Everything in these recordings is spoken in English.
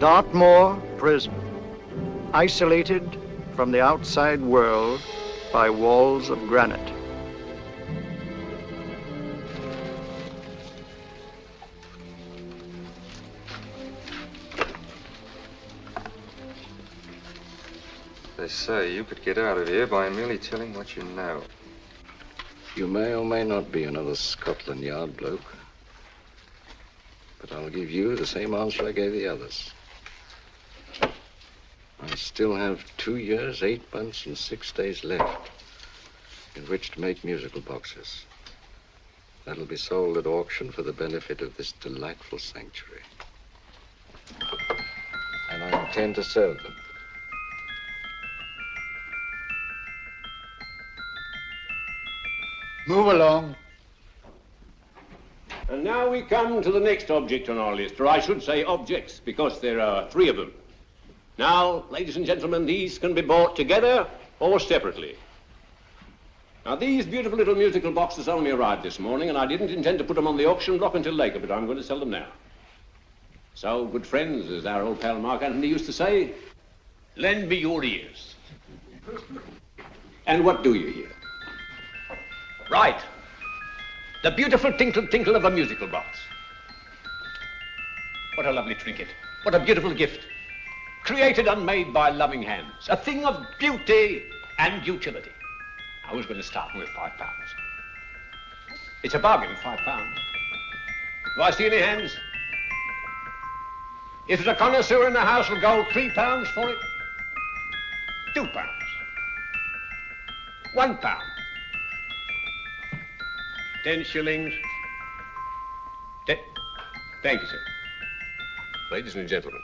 Dartmoor prison, isolated from the outside world by walls of granite. They say you could get out of here by merely telling what you know. You may or may not be another Scotland Yard bloke, but I'll give you the same answer I gave the others. I still have 2 years, 8 months, and 6 days left in which to make musical boxes. That'll be sold at auction for the benefit of this delightful sanctuary. And I intend to serve them. Move along. And now we come to the next object on our list, or I should say objects, because there are 3 of them. Now, ladies and gentlemen, these can be bought together or separately. Now, these beautiful little musical boxes only arrived this morning, and I didn't intend to put them on the auction block until later, but I'm going to sell them now. So, good friends, as our old pal Mark Antony used to say, lend me your ears. And what do you hear? Right. The beautiful tinkle tinkle of a musical box. What a lovely trinket. What a beautiful gift. Created and made by loving hands. A thing of beauty and utility. I was going to start with £5. It's a bargain, £5. Do I see any hands? If there's a connoisseur in the house, will go £3 for it. £2. £1. 10 shillings. Thank you, sir. Ladies and gentlemen,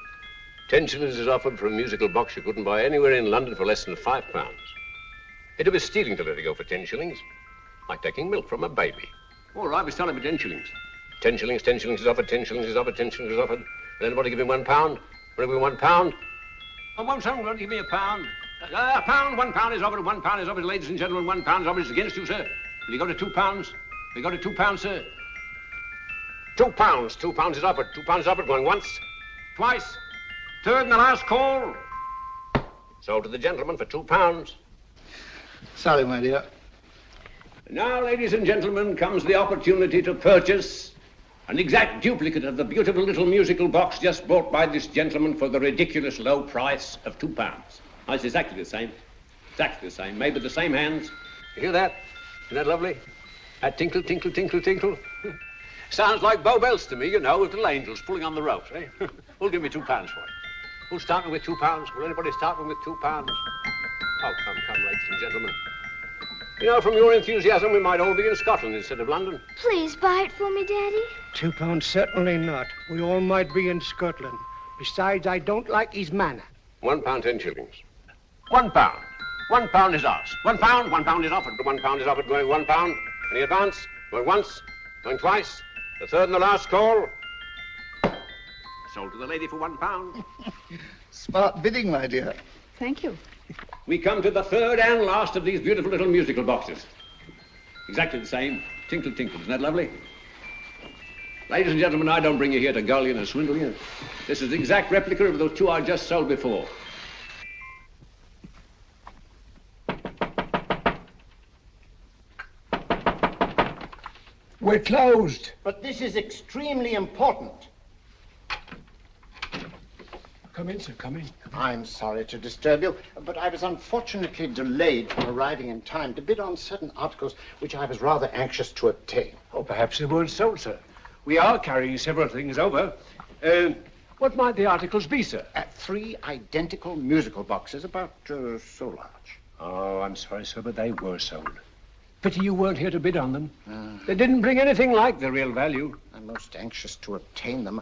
10 shillings is offered for a musical box you couldn't buy anywhere in London for less than £5. It'd be stealing to let it go for 10 shillings. Like taking milk from a baby. All right, we're selling for 10 shillings. 10 shillings, 10 shillings is offered, 10 shillings is offered, 10 shillings is offered. And anybody give me £1? Will it be £1? Oh, won't someone give me a pound? A pound, £1 is offered, £1 is offered, ladies and gentlemen, £1 is offered. It's against you, sir. Will you go to £2? We got a £2, sir. £2. £2 is offered. £2 is offered. Going once. Twice. Third and the last call. Sold to the gentleman for £2. Sorry, my dear. Now, ladies and gentlemen, comes the opportunity to purchase an exact duplicate of the beautiful little musical box just bought by this gentleman for the ridiculous low price of £2. Now, it's exactly the same. Exactly the same. Made with the same hands. You hear that? Isn't that lovely? That tinkle, tinkle, tinkle, tinkle. Sounds like Bow Bells to me, you know, with little angels pulling on the ropes, eh? Who'll give me £2 for it? Who'll start me with £2? Will anybody start me with £2? Oh, come, ladies and gentlemen. You know, from your enthusiasm, we might all be in Scotland instead of London. Please buy it for me, Daddy. £2, certainly not. We all might be in Scotland. Besides, I don't like his manner. £1, 10 shillings. £1. £1 is ours. £1 is offered. £1 is offered, going £1. Any advance? Going once, going twice. The third and the last call. Sold to the lady for £1. Smart bidding, my dear. Thank you. We come to the third and last of these beautiful little musical boxes. Exactly the same. Tinkle, tinkle. Isn't that lovely? Ladies and gentlemen, I don't bring you here to gull you and swindle you. This is the exact replica of those 2 I just sold before. We're closed. But this is extremely important. Come in, sir, come in. I'm sorry to disturb you, but I was unfortunately delayed from arriving in time to bid on certain articles which I was rather anxious to obtain. Oh, perhaps they weren't sold, sir. We are carrying several things over. What might the articles be, sir? 3 identical musical boxes, about so large. Oh, I'm sorry, sir, but they were sold. Pity you weren't here to bid on them. They didn't bring anything like the real value. I'm most anxious to obtain them.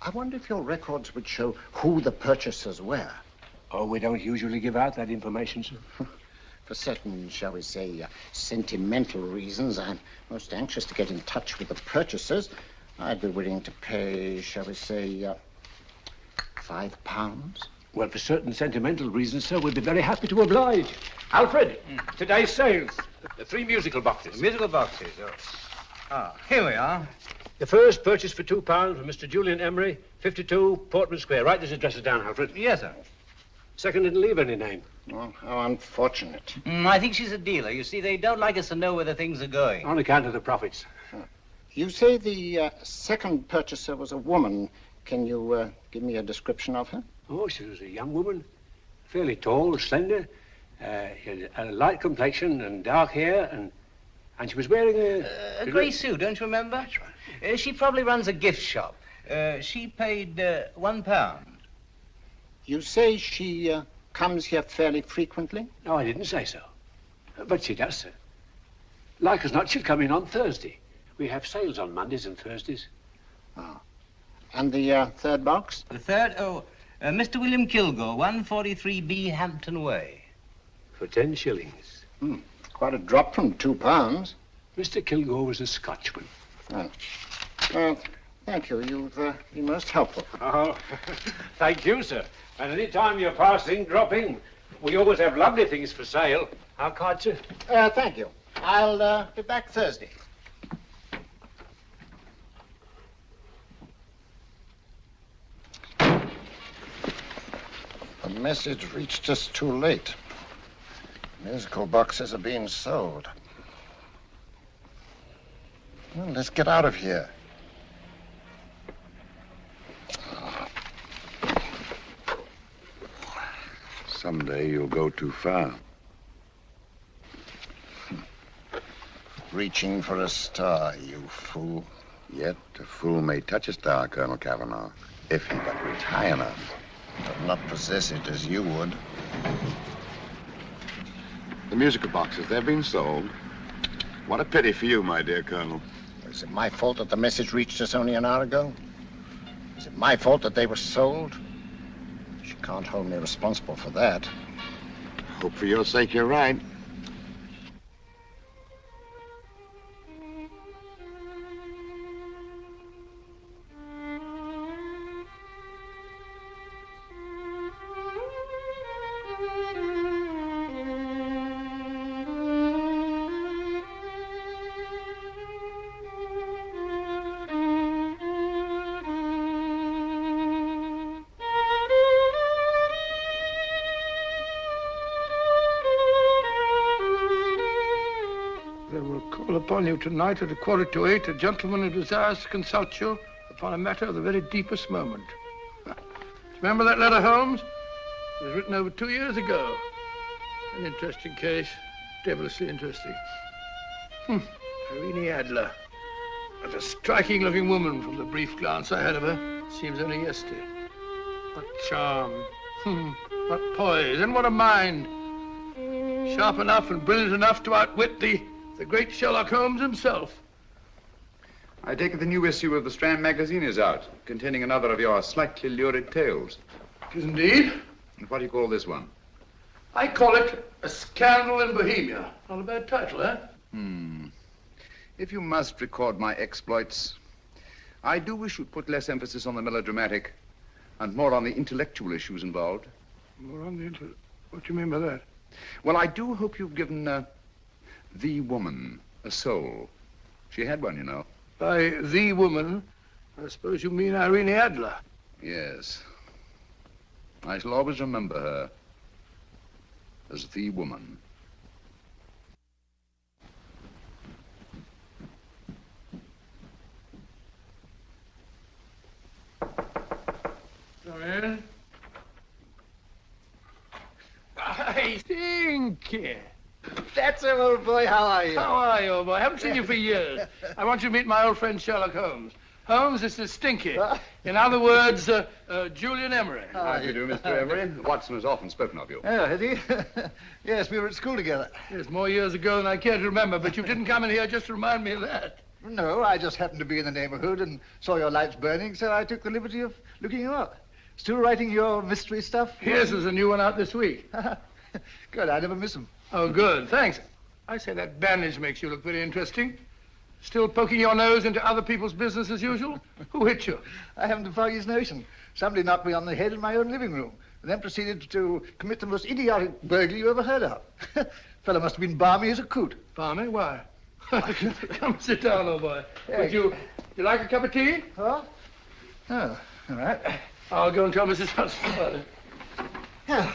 I wonder if your records would show who the purchasers were. Oh, we don't usually give out that information, sir. For certain, shall we say, sentimental reasons, I'm most anxious to get in touch with the purchasers. I'd be willing to pay, shall we say, £5. Well, for certain sentimental reasons, sir, we'd be very happy to oblige. Alfred, today's sales. The 3 musical boxes. Musical boxes, oh. Ah, here we are. The first purchase for £2 from Mr. Julian Emery, 52 Portman Square. Write this address down, Alfred. Yes, sir. Second didn't leave any name. Oh, how unfortunate. I think she's a dealer. You see, they don't like us to know where the things are going. On account of the profits. You say the second purchaser was a woman. Can you give me a description of her? Oh, she was a young woman, fairly tall, slender. She had a light complexion and dark hair, and she was wearing A grey suit, don't you remember? That's right. She probably runs a gift shop. She paid £1. You say she comes here fairly frequently? No, I didn't say so. But she does, sir. Like as not, she'll come in on Thursday. We have sales on Mondays and Thursdays. Oh. And the third box? The third, Mr. William Kilgore, 143B Hampton Way. For 10 shillings. Quite a drop from £2. Mr. Kilgore was a Scotchman. Oh. Well, thank you. You've been most helpful. Oh, thank you, sir. And any time you're passing, dropping, we always have lovely things for sale. How kind, sir? Thank you. I'll be back Thursday. The message reached us too late. Musical boxes are being sold. Well, let's get out of here. Someday you'll go too far. Reaching for a star, you fool. Yet a fool may touch a star, Colonel Cavanaugh, if he but reach high enough. But not possess it as you would. The musical boxes, they're being sold. What a pity for you, my dear Colonel. Is it my fault that the message reached us only an hour ago? Is it my fault that they were sold? She can't hold me responsible for that. Hope for your sake you're right. Upon you tonight at 7:45, a gentleman who desires to consult you upon a matter of the very deepest moment. Remember that letter, Holmes? It was written over 2 years ago. An interesting case, devilishly interesting. Irene Adler. What a striking-looking woman from the brief glance I had of her. Seems only yesterday. What charm. What poise, and what a mind. Sharp enough and brilliant enough to outwit the great Sherlock Holmes himself. I take it the new issue of the Strand magazine is out, containing another of your slightly lurid tales. It is indeed. And what do you call this one? I call it A Scandal in Bohemia. Not a bad title, eh? If you must record my exploits, I do wish you'd put less emphasis on the melodramatic and more on the intellectual issues involved. More on the what do you mean by that? Well, I do hope you've given the woman a soul. She had one, you know. By the woman, I suppose you mean Irene Adler. Yes. I shall always remember her as the woman. Come in. I think. That's it, old boy. How are you? How are you, old boy? I haven't seen you for years. I want you to meet my old friend Sherlock Holmes. Holmes, this is Stinky. In other words, Julian Emery. How do you do, Mr. Emery? Watson has often spoken of you. Oh, has he? Yes, we were at school together. Yes, more years ago than I care to remember, but you didn't come in here just to remind me of that. No, I just happened to be in the neighborhood and saw your lights burning, so I took the liberty of looking you up. Still writing your mystery stuff? Yes, there's a new one out this week. Good, I never miss them. Oh, good, thanks. I say that bandage makes you look very interesting. Still poking your nose into other people's business as usual? Who hit you? I haven't the foggiest notion. Somebody knocked me on the head in my own living room, and then proceeded to commit the most idiotic burglary you ever heard of. Fellow must have been balmy as a coot. Balmy? Why? Come sit down, old boy. Would you You like a cup of tea? Oh? Oh, all right. I'll go and tell Mrs. Hudson about it. Yeah.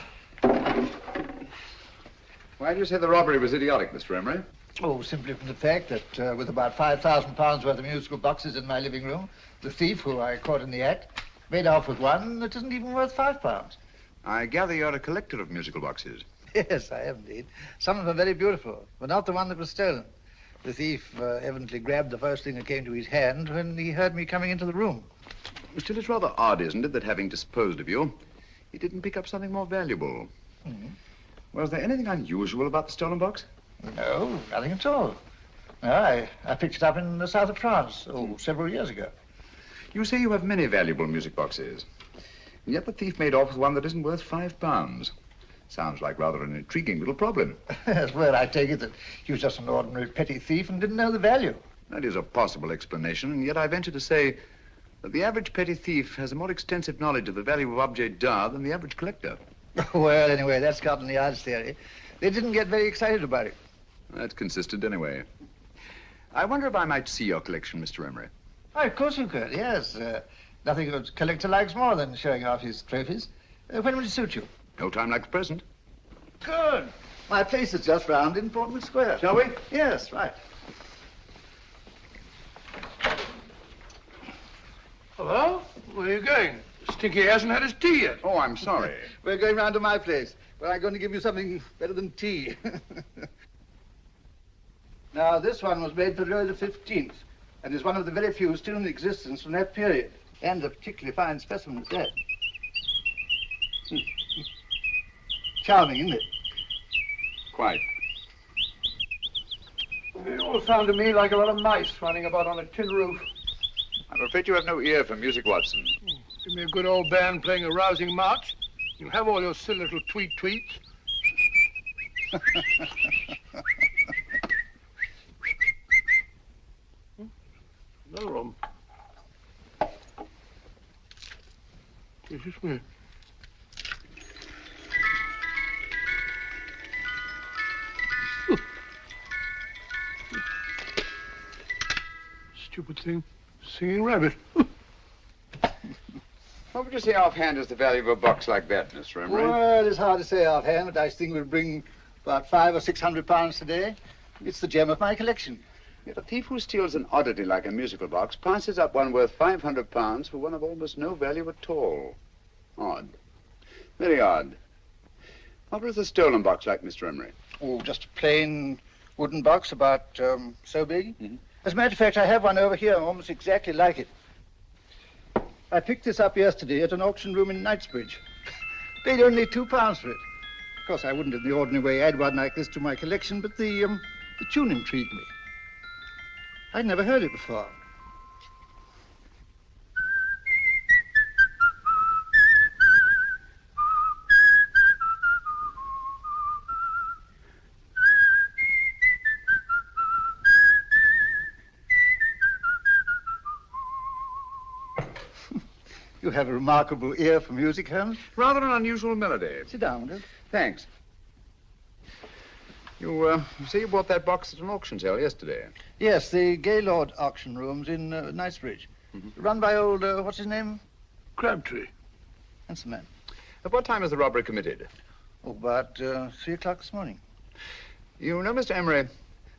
Why do you say the robbery was idiotic, Mr. Emery? Oh, simply from the fact that with about £5,000 worth of musical boxes in my living room, the thief, who I caught in the act, made off with one that isn't even worth £5. I gather you're a collector of musical boxes. Yes, I am indeed. Some of them are very beautiful, but not the one that was stolen. The thief evidently grabbed the first thing that came to his hand when he heard me coming into the room. Still, it's rather odd, isn't it, that having disposed of you, he didn't pick up something more valuable. Mm-hmm. Was there anything unusual about the stolen box? No, nothing at all. No, I picked it up in the south of France, several years ago. You say you have many valuable music boxes, and yet the thief made off with one that isn't worth £5. Sounds like rather an intriguing little problem. Yes, well, I take it that he was just an ordinary petty thief and didn't know the value. That is a possible explanation, and yet I venture to say that the average petty thief has a more extensive knowledge of the value of objets d'art than the average collector. Well, anyway, that's Scotland Yard's theory. They didn't get very excited about it. That's consistent anyway. I wonder if I might see your collection, Mr. Emery. Oh, of course you could, yes. Nothing a collector likes more than showing off his trophies. When would it suit you? No time like the present. Good. My place is just round in Portman Square. Shall we? Yes, right. Hello? Where are you going? Stinky hasn't had his tea yet. Oh, I'm sorry. We're going round to my place, where I'm going to give you something better than tea. Now, this one was made for Louis XV, and is one of the very few still in existence from that period, and a particularly fine specimen at that. Charming, isn't it? Quite. They all sound to me like a lot of mice running about on a tin roof. I'm afraid you have no ear for music, Watson. Give me a good old band playing a rousing march. You'll have all your silly little tweets. Another room. This is me. Stupid thing. Singing rabbit. What would you say offhand is the value of a box like that, Mr. Emery? Well, it's hard to say offhand, but I think we'll bring about £500 or £600 today. It's the gem of my collection. Yet a thief who steals an oddity like a musical box passes up one worth £500 for one of almost no value at all. Odd. Very odd. What was the stolen box like, Mr. Emery? Oh, just a plain wooden box about so big. Mm-hmm. As a matter of fact, I have one over here almost exactly like it. I picked this up yesterday at an auction room in Knightsbridge. Paid only £2 for it. Of course, I wouldn't in the ordinary way add one like this to my collection, but the tune intrigued me. I'd never heard it before. You have a remarkable ear for music, Holmes. Rather an unusual melody. Sit down, will you? Thanks. You say you bought that box at an auction sale yesterday? Yes, the Gaylord auction rooms in Knightsbridge. Mm-hmm. Run by old, what's his name? Crabtree. Handsome man. At what time was the robbery committed? Oh, about 3 o'clock this morning. You know, Mr. Emery,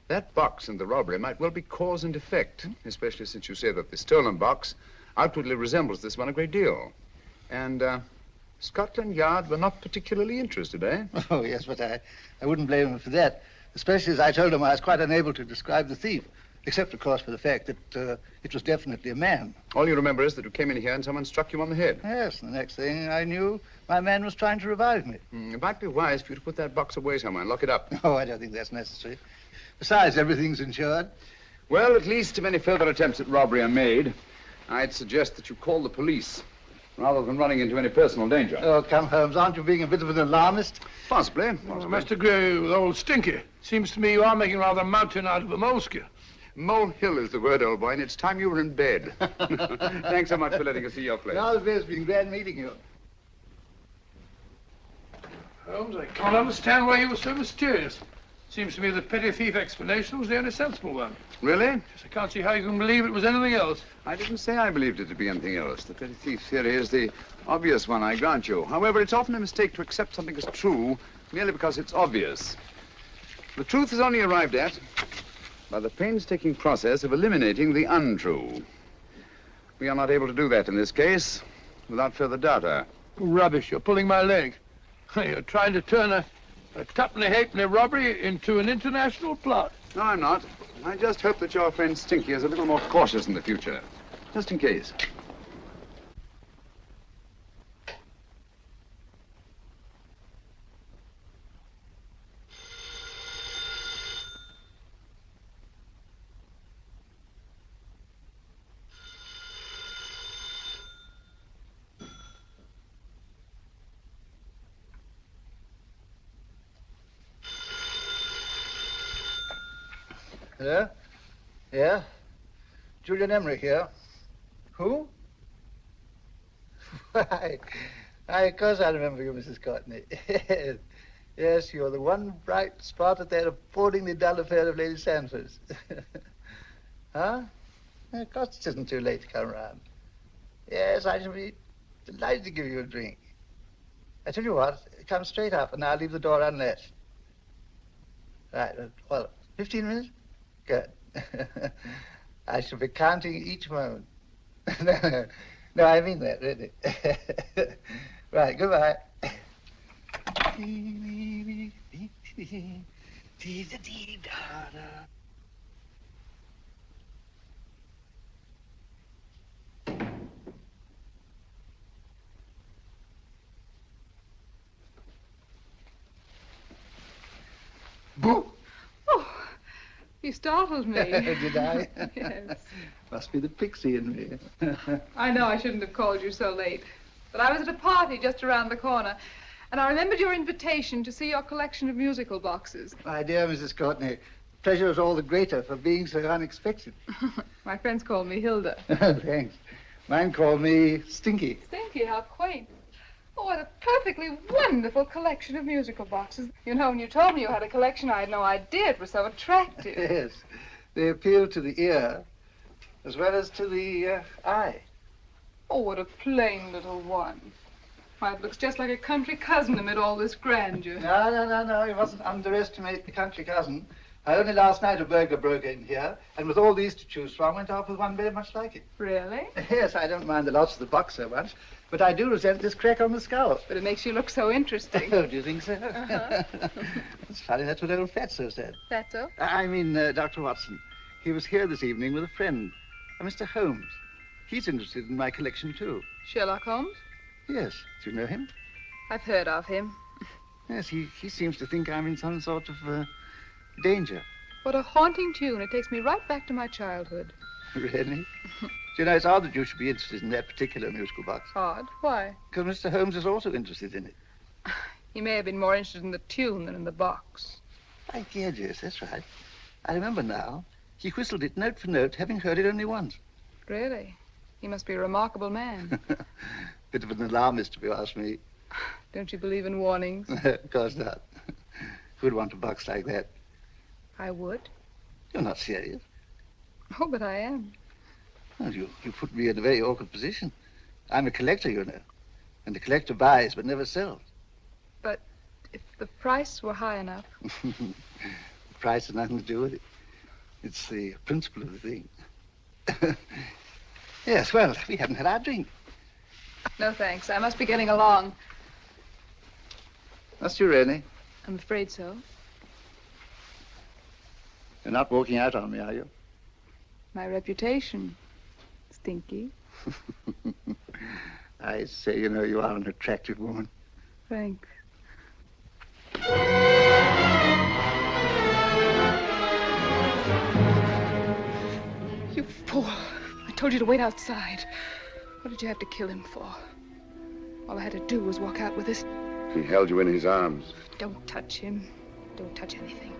that box and the robbery might well be cause and effect, especially since you say that the stolen box outwardly resembles this one a great deal. And Scotland Yard were not particularly interested, eh? Oh, yes, but I wouldn't blame them for that, especially as I told them I was quite unable to describe the thief, except, of course, for the fact that it was definitely a man. All you remember is that you came in here and someone struck you on the head. Yes, and the next thing I knew, my man was trying to revive me. It might be wise for you to put that box away somewhere and lock it up. Oh, I don't think that's necessary. Besides, everything's insured. Well, at least if any further attempts at robbery are made, I'd suggest that you call the police, rather than running into any personal danger. Oh, come, Holmes, aren't you being a bit of an alarmist? Possibly. Well, I must agree with old Stinky. Seems to me you are making rather a mountain out of a molehill. Molehill is the word, old boy, and it's time you were in bed. Thanks so much for letting us see your place. Now, it's been glad meeting you. Holmes, I can't understand why you were so mysterious. Seems to me the petty thief explanation was the only sensible one. Really? Yes, I can't see how you can believe it was anything else. I didn't say I believed it to be anything else. The petty thief theory is the obvious one, I grant you. However, it's often a mistake to accept something as true merely because it's obvious. The truth is only arrived at by the painstaking process of eliminating the untrue. We are not able to do that in this case without further data. Rubbish, you're pulling my leg. You're trying to turn a tuppenny halfpenny robbery into an international plot. No, I'm not. I just hope that your friend Stinky is a little more cautious in the future. Just in case. Hello? Yeah? Julian Emery here. Who? Why, of course I remember you, Mrs. Courtney. Yes, you're the one bright spot at that appallingly dull affair of Lady Sanford's. Huh? Of course it isn't too late to come round. Yes, I shall be delighted to give you a drink. I tell you what, come straight up and I'll leave the door unlatched. Right, well, 15 minutes? Good. I shall be counting each moment. No, I mean that, really. Right, goodbye. Boo! You startled me. Did I? Yes. Must be the pixie in me. I know I shouldn't have called you so late. But I was at a party just around the corner, and I remembered your invitation to see your collection of musical boxes. My dear Mrs. Courtney, the pleasure is all the greater for being so unexpected. My friends call me Hilda. Thanks. Mine called me Stinky. Stinky, how quaint. Oh, what a perfectly wonderful collection of musical boxes. You know, when you told me you had a collection, I had no idea it was so attractive. Yes. They appeal to the ear as well as to the eye. Oh, what a plain little one. Why, it looks just like a country cousin amid all this grandeur. No. You mustn't underestimate the country cousin. Only last night a burglar broke in here, and with all these to choose from, went off with one very much like it. Really? Yes, I don't mind the loss of the box so much, but I do resent this crack on the skull. But it makes you look so interesting. Oh, do you think so? Uh-huh. It's funny, that's what old Fatso said. Fatso? I mean, Dr. Watson. He was here this evening with a friend, a Mr. Holmes. He's interested in my collection, too. Sherlock Holmes? Yes. Do you know him? I've heard of him. Yes, he seems to think I'm in some sort of danger. What a haunting tune. It takes me right back to my childhood. Really? Do you know, it's odd that you should be interested in that particular musical box. Odd? Why? Because Mr. Holmes is also interested in it. He may have been more interested in the tune than in the box. My dear, yes, that's right. I remember now. He whistled it note for note, having heard it only once. Really? He must be a remarkable man. Bit of an alarmist, if you ask me. Don't you believe in warnings? Of course not. Who'd want a box like that? I would. You're not serious. Oh, but I am. Well, you put me in a very awkward position. I'm a collector, you know. And the collector buys but never sells. But if the price were high enough... The price has nothing to do with it. It's the principle of the thing. Yes, well, we haven't had our drink. No, thanks. I must be getting along. Must you really? I'm afraid so. You're not walking out on me, are you? My reputation. Stinky. I say, you know, you are an attractive woman. Thanks. You fool. I told you to wait outside. What did you have to kill him for? All I had to do was walk out with this. He held you in his arms. Don't touch him. Don't touch anything.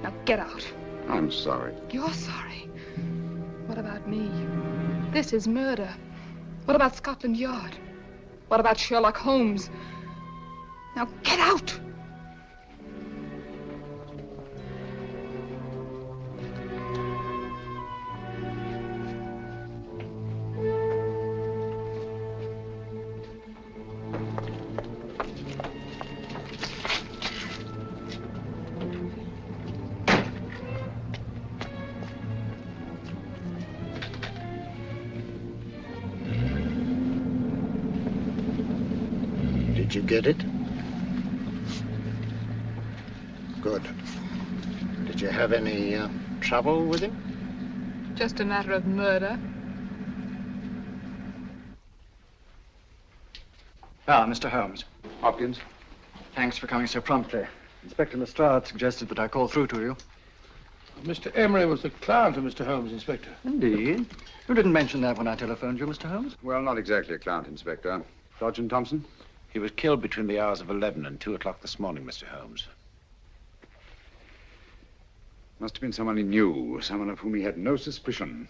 Now get out. I'm sorry. You're sorry. What about me? This is murder. What about Scotland Yard? What about Sherlock Holmes? Now get out! Did you get it? Good. Did you have any trouble with him? Just a matter of murder. Ah, Mr. Holmes. Hopkins. Thanks for coming so promptly. Inspector Lestrade suggested that I call through to you. Mr. Emery was the client of Mr. Holmes, Inspector. Indeed. You didn't mention that when I telephoned you, Mr. Holmes. Well, not exactly a client, Inspector. Sergeant Thompson? He was killed between the hours of 11 and 2 o'clock this morning, Mr. Holmes. Must have been someone he knew, someone of whom he had no suspicion.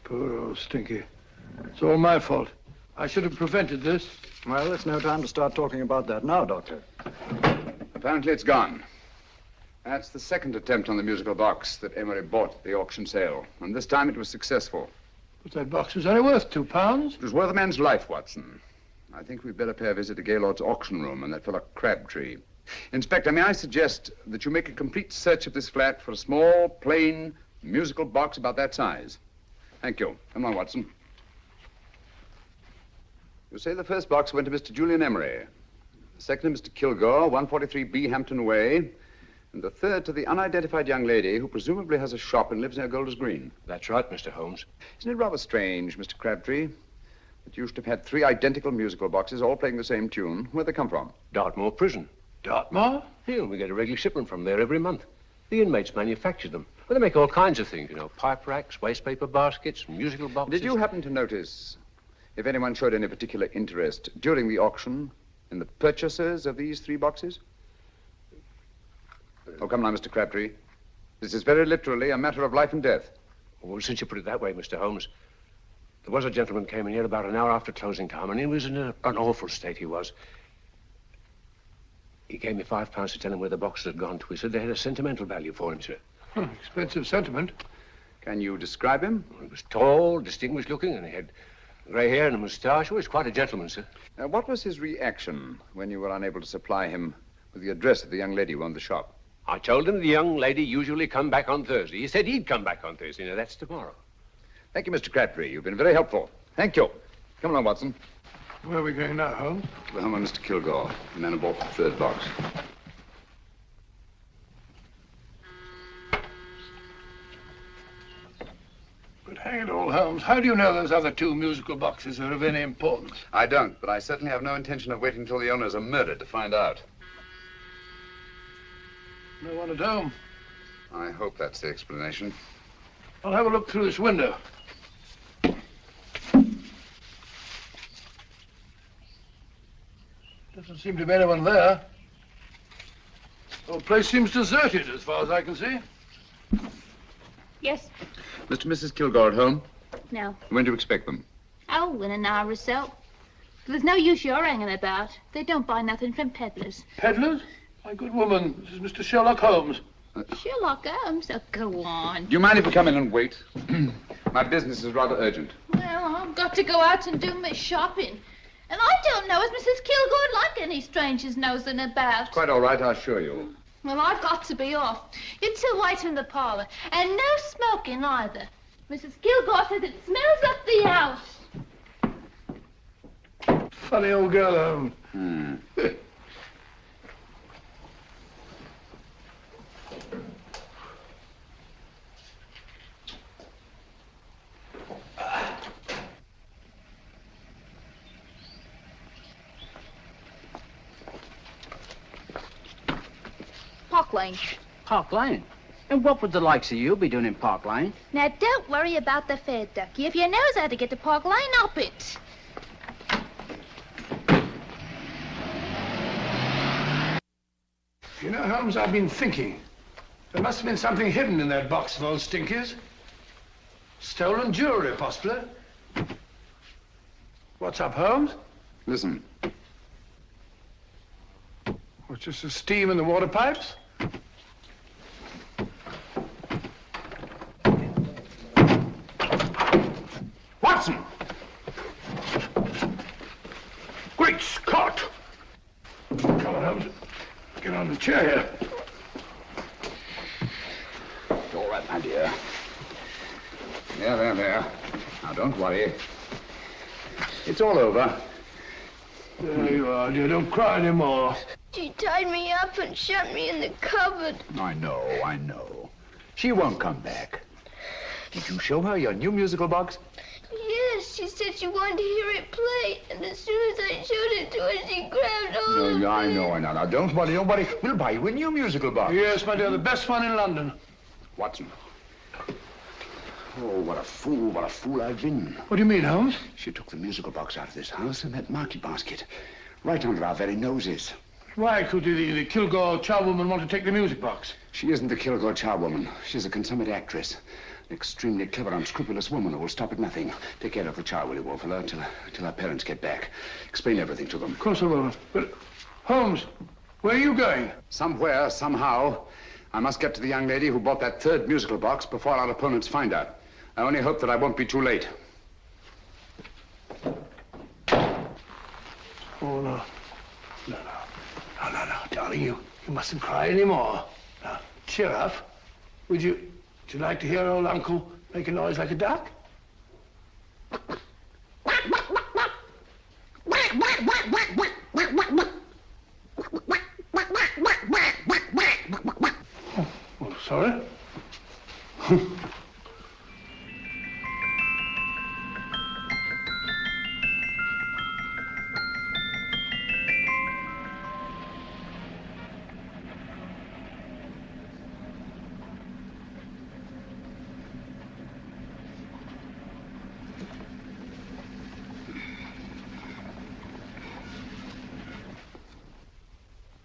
Poor old Stinky. It's all my fault. I should have prevented this. Well, it's no time to start talking about that now, Doctor. Apparently it's gone. That's the second attempt on the musical box that Emery bought at the auction sale. And this time it was successful. But that box was only worth £2. It was worth a man's life, Watson. I think we'd better pay a visit to Gaylord's auction room and that fellow Crabtree. Inspector, may I suggest that you make a complete search of this flat for a small, plain, musical box about that size. Thank you. Come on, Watson. You say the first box went to Mr. Julian Emery. The second to Mr. Kilgore, 143B Hampton Way. And the third to the unidentified young lady who presumably has a shop and lives near Golders Green. That's right, Mr. Holmes. Isn't it rather strange, Mr. Crabtree, that you should have had 3 identical musical boxes all playing the same tune? Where'd they come from? Dartmoor Prison. Dartmoor? Yeah, we get a regular shipment from there every month. The inmates manufacture them. Well, they make all kinds of things, you know, pipe racks, waste paper baskets, musical boxes. Did you happen to notice if anyone showed any particular interest during the auction in the purchasers of these 3 boxes? Oh, come now, Mr. Crabtree. This is very literally a matter of life and death. Well, since you put it that way, Mr. Holmes, there was a gentleman came in here about an hour after closing time, and he was in an awful state, he was. He gave me £5 to tell him where the boxes had gone to. He said they had a sentimental value for him, sir. Expensive sentiment. Can you describe him? He was tall, distinguished looking, and he had grey hair and a moustache. He was quite a gentleman, sir. What was his reaction when you were unable to supply him with the address of the young lady who owned the shop? I told him the young lady usually come back on Thursday. He said he'd come back on Thursday. Now, that's tomorrow. Thank you, Mr. Crabtree. You've been very helpful. Thank you. Come along, Watson. Where are we going now, Holmes? To the home of Mr. Kilgore, the man who bought the 3rd box. But hang it all, Holmes, how do you know those other 2 musical boxes are of any importance? I don't, but I certainly have no intention of waiting until the owners are murdered to find out. No one at home. I hope that's the explanation. I'll have a look through this window. Doesn't seem to be anyone there. The whole place seems deserted as far as I can see. Yes. Mr. and Mrs. Kilgore at home? No. When do you expect them? Oh, in an hour or so. There's no use your hanging about. They don't buy nothing from peddlers. Peddlers? My good woman, this is Mr. Sherlock Holmes. Sherlock Holmes? Oh, go on. Do you mind if we come in and wait? My business is rather urgent. Well, I've got to go out and do my shopping. And I don't know as Mrs. Kilgore like any strangers nosing about. Quite all right, I assure you. Well, I've got to be off. You two wait in the parlour. And no smoking either. Mrs. Kilgore says it smells up the house. Funny old girl, Holmes. Park Lane. Park Lane? And what would the likes of you be doing in Park Lane? Now, don't worry about the fare, Ducky. If you knows how to get to Park Lane, up it. You know, Holmes, I've been thinking. There must have been something hidden in that box of old Stinky's. Stolen jewelry, possibly. What's up, Holmes? Listen. What's just the steam in the water pipes? Watson! Great Scott! Come on, Holmes. Get on the chair here. It's all right, my dear. There. Now, don't worry. It's all over. There you are, dear. Don't cry anymore. She tied me up and shut me in the cupboard. I know. She won't come back. Did you show her your new musical box? Yes, she said she wanted to hear it play, and as soon as I showed it to her, she grabbed hold of me. I know. Now, don't worry. We'll buy you a new musical box. Yes, my dear, the best one in London. Watson. Oh, what a fool I've been. What do you mean, Holmes? She took the musical box out of this house in that market basket, right under our very noses. Why could the Kilgore charwoman want to take the music box? She isn't the Kilgore charwoman. She's a consummate actress. An extremely clever, unscrupulous woman who will stop at nothing. Take care of the child, will you, Wolfella, until our parents get back. Explain everything to them. Of course I will. But, Holmes, where are you going? Somewhere, somehow. I must get to the young lady who bought that third musical box before our opponents find out. I only hope that I won't be too late. Oh, no. No, darling, you mustn't cry anymore. Now, cheer up. Would you like to hear old Uncle make a noise like a duck? Oh, sorry.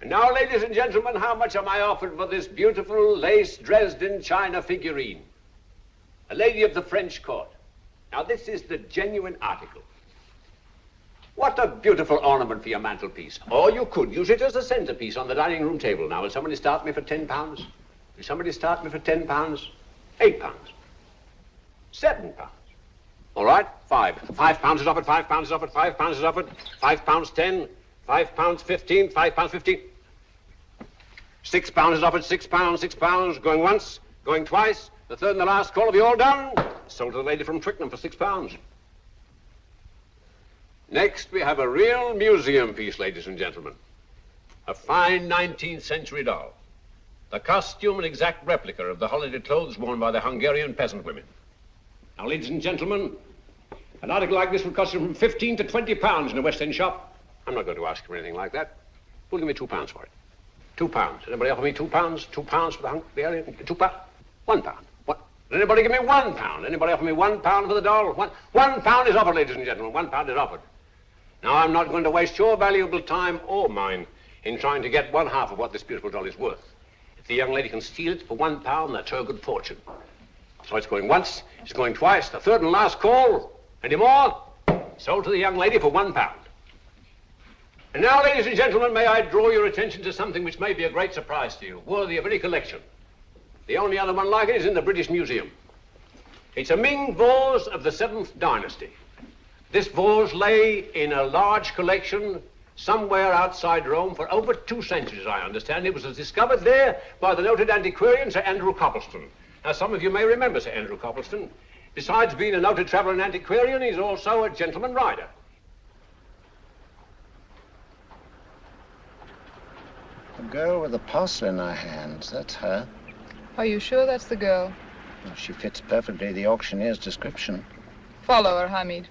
Now, ladies and gentlemen, how much am I offered for this beautiful lace Dresden china figurine? A lady of the French court. Now, this is the genuine article. What a beautiful ornament for your mantelpiece. Or you could use it as a centerpiece on the dining room table. Now, will somebody start me for £10? Will somebody start me for £10? £8? £7? All right, £5 is offered, £5 is offered, £5 is offered, £5.10, £5.15, £5.15. £6 is offered, £6, going once, going twice. The third and the last call. Have you all done? Sold to the lady from Twickenham for £6. Next, we have a real museum piece, ladies and gentlemen. A fine 19th century doll. The costume and exact replica of the holiday clothes worn by the Hungarian peasant women. Now, ladies and gentlemen, an article like this would cost you from £15 to £20 in a West End shop. I'm not going to ask for anything like that. Who'll give me £2 for it? £2. Anybody offer me £2? £2 for the Hungarian? £2? £1. What? Did anybody give me £1? Anybody offer me £1 for the doll? £1 is offered, ladies and gentlemen. £1 is offered. Now, I'm not going to waste your valuable time or mine in trying to get one half of what this beautiful doll is worth. If the young lady can steal it for £1, that's her good fortune. So it's going once, it's going twice, the third and last call. Any more? Sold to the young lady for £1. And now, ladies and gentlemen, may I draw your attention to something which may be a great surprise to you, worthy of any collection. The only other one like it is in the British Museum. It's a Ming vase of the 7th dynasty. This vase lay in a large collection somewhere outside Rome for over 2 centuries, I understand. It was discovered there by the noted antiquarian Sir Andrew Coppleston. Now, some of you may remember Sir Andrew Coppleston. Besides being a noted traveller and antiquarian, he's also a gentleman rider. The girl with the parcel in her hands, that's her. Are you sure that's the girl? Well, she fits perfectly the auctioneer's description. Follow her, Hamid.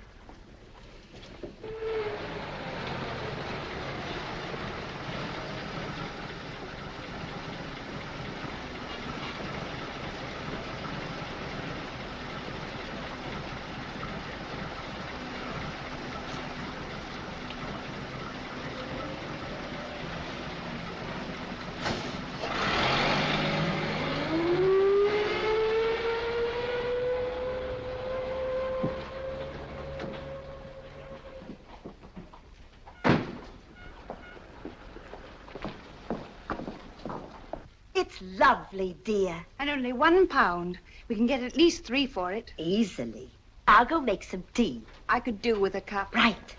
It's lovely, dear. And only £1. We can get at least 3 for it. Easily. I'll go make some tea. I could do with a cup. Right.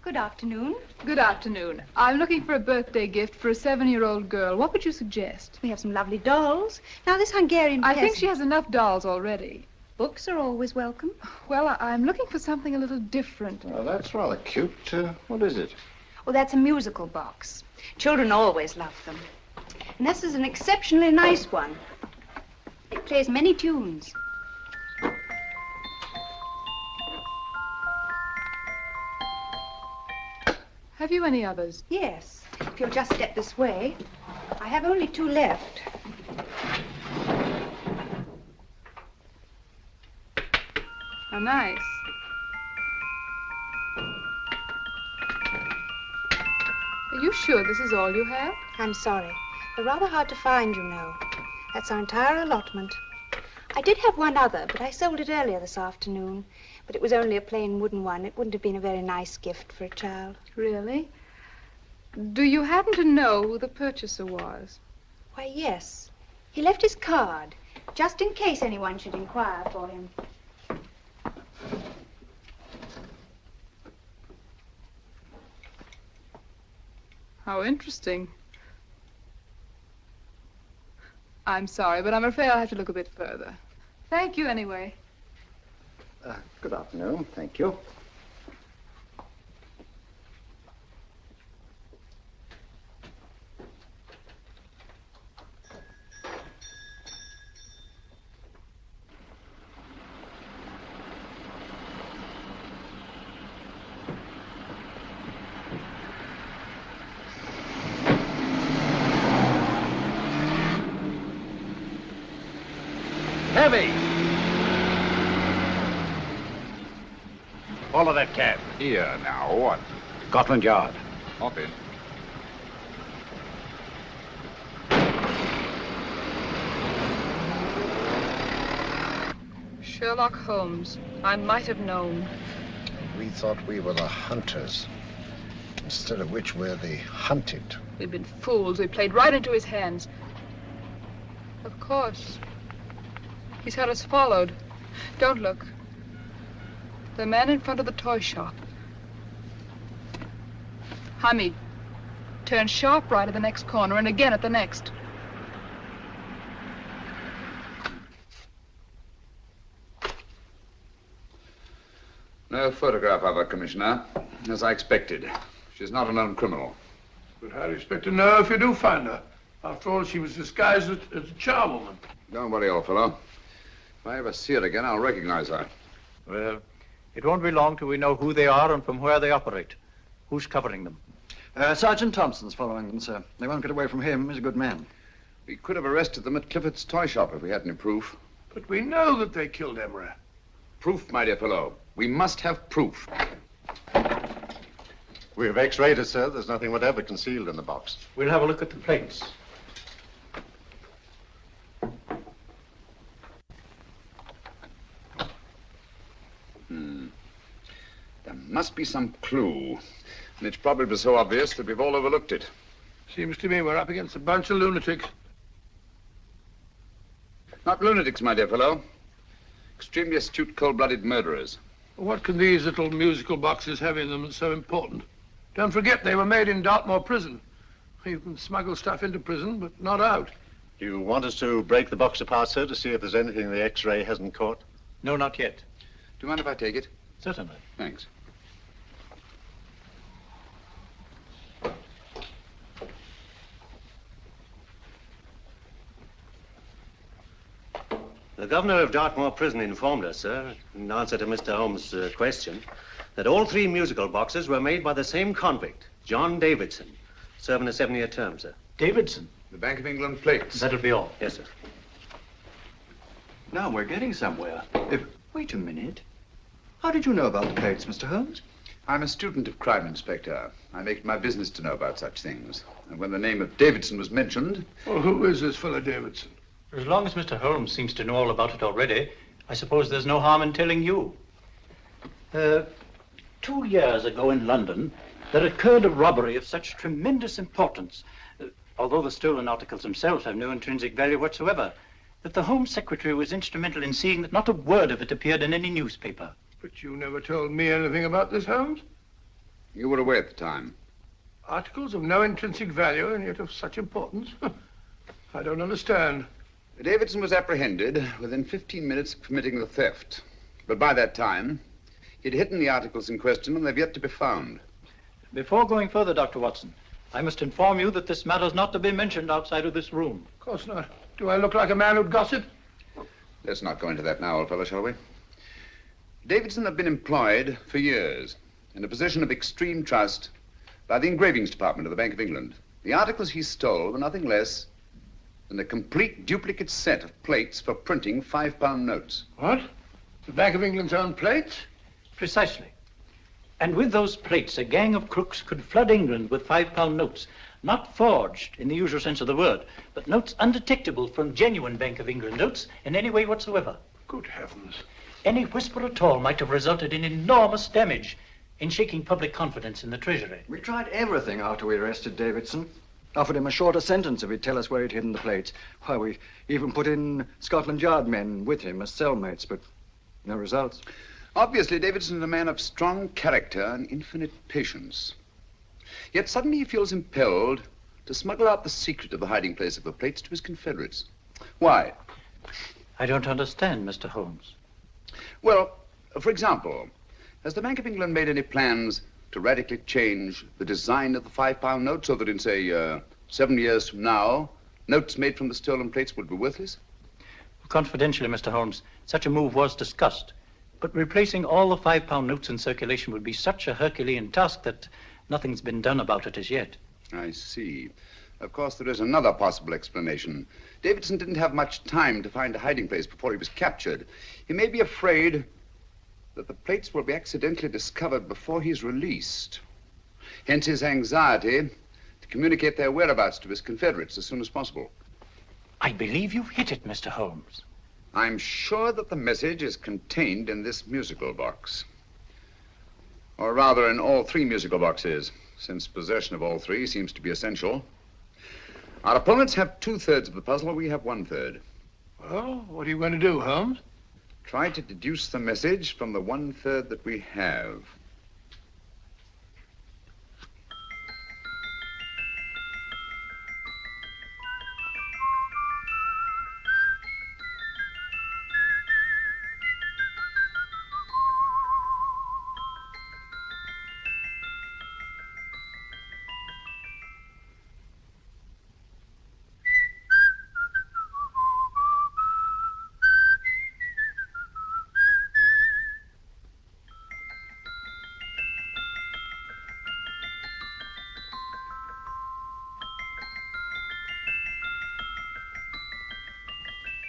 Good afternoon. Good afternoon. I'm looking for a birthday gift for a 7-year-old girl. What would you suggest? We have some lovely dolls. Now, this Hungarian I think peasant... she has enough dolls already. Books are always welcome. Well, I'm looking for something a little different. Well, that's rather cute. What is it? Oh, that's a musical box. Children always love them. And this is an exceptionally nice one. It plays many tunes. Have you any others? Yes. If you'll just step this way. I have only 2 left. Oh, nice. Are you sure this is all you have? I'm sorry. They're rather hard to find, you know. That's our entire allotment. I did have one other, but I sold it earlier this afternoon. But it was only a plain wooden one. It wouldn't have been a very nice gift for a child. Really? Do you happen to know who the purchaser was? Why, yes. He left his card, just in case anyone should inquire for him. How interesting. I'm sorry, but I'm afraid I'll have to look a bit further. Thank you anyway. Good afternoon. Thank you. Heavy! Follow that cab. Here now, what? Scotland Yard. Hop in. Sherlock Holmes. I might have known. We thought we were the hunters, instead of which we're the hunted. We've been fools. We played right into his hands. Of course. He's had us followed. Don't look. The man in front of the toy shop. Hamid, turn sharp right at the next corner and again at the next. No photograph of her, Commissioner, as I expected. She's not a known criminal. But how do you expect to know if you do find her? After all, she was disguised as a charwoman. Don't worry, old fellow. If I ever see her again, I'll recognize her. Well, it won't be long till we know who they are and from where they operate. Who's covering them? Sergeant Thompson's following them, sir. They won't get away from him. He's a good man. We could have arrested them at Clifford's toy shop if we had any proof. But we know that they killed Emery. Proof, my dear fellow. We must have proof. We have x-rayed it, sir. There's nothing whatever concealed in the box. We'll have a look at the plates. There must be some clue. And it's probably so obvious that we've all overlooked it. Seems to me we're up against a bunch of lunatics. Not lunatics, my dear fellow. Extremely astute, cold-blooded murderers. What can these little musical boxes have in them that's so important? Don't forget they were made in Dartmoor prison. You can smuggle stuff into prison, but not out. Do you want us to break the box apart, sir, to see if there's anything the x-ray hasn't caught? No, not yet. Do you mind if I take it? Certainly. Thanks. The governor of Dartmoor Prison informed us, sir, in answer to Mr. Holmes' question, that all 3 musical boxes were made by the same convict, John Davidson, serving a 7-year term, sir. Davidson? The Bank of England plates. That'll be all. Yes, sir. Now we're getting somewhere. Wait a minute. How did you know about the plates, Mr. Holmes? I'm a student of crime, Inspector. I make it my business to know about such things. And when the name of Davidson was mentioned... Well, who is this fellow Davidson? As long as Mr. Holmes seems to know all about it already, I suppose there's no harm in telling you. 2 years ago in London, there occurred a robbery of such tremendous importance, although the stolen articles themselves have no intrinsic value whatsoever, that the Home Secretary was instrumental in seeing that not a word of it appeared in any newspaper. But you never told me anything about this, Holmes. You were away at the time. Articles of no intrinsic value and yet of such importance? I don't understand. Davidson was apprehended within 15 minutes of committing the theft. But by that time, he'd hidden the articles in question and they've yet to be found. Before going further, Dr. Watson, I must inform you that this matter's not to be mentioned outside of this room. Of course not. Do I look like a man who'd gossip? Let's not go into that now, old fellow, shall we? Davidson had been employed for years in a position of extreme trust by the engravings department of the Bank of England. The articles he stole were nothing less than a complete duplicate set of plates for printing £5 notes. What? The Bank of England's own plates? Precisely. And with those plates, a gang of crooks could flood England with £5 notes, not forged in the usual sense of the word, but notes undetectable from genuine Bank of England notes in any way whatsoever. Good heavens. Any whisper at all might have resulted in enormous damage in shaking public confidence in the Treasury. We tried everything after we arrested Davidson. Offered him a shorter sentence if he'd tell us where he'd hidden the plates. Why, we even put in Scotland Yard men with him as cellmates, but no results. Obviously, Davidson is a man of strong character and infinite patience. Yet suddenly he feels impelled to smuggle out the secret of the hiding place of the plates to his confederates. Why? I don't understand, Mr. Holmes. Well, for example, has the Bank of England made any plans to radically change the design of the £5 note so that in, say, 7 years from now, notes made from the stolen plates would be worthless? Confidentially, Mr. Holmes, such a move was discussed. But replacing all the £5 notes in circulation would be such a Herculean task that nothing's been done about it as yet. I see. Of course, there is another possible explanation. Davidson didn't have much time to find a hiding place before he was captured. He may be afraid that the plates will be accidentally discovered before he's released. Hence his anxiety to communicate their whereabouts to his confederates as soon as possible. I believe you've hit it, Mr. Holmes. I'm sure that the message is contained in this musical box. Or rather, in all 3 musical boxes, since possession of all 3 seems to be essential. Our opponents have 2/3 of the puzzle, we have 1/3. Well, what are you going to do, Holmes? Try to deduce the message from the 1/3 that we have.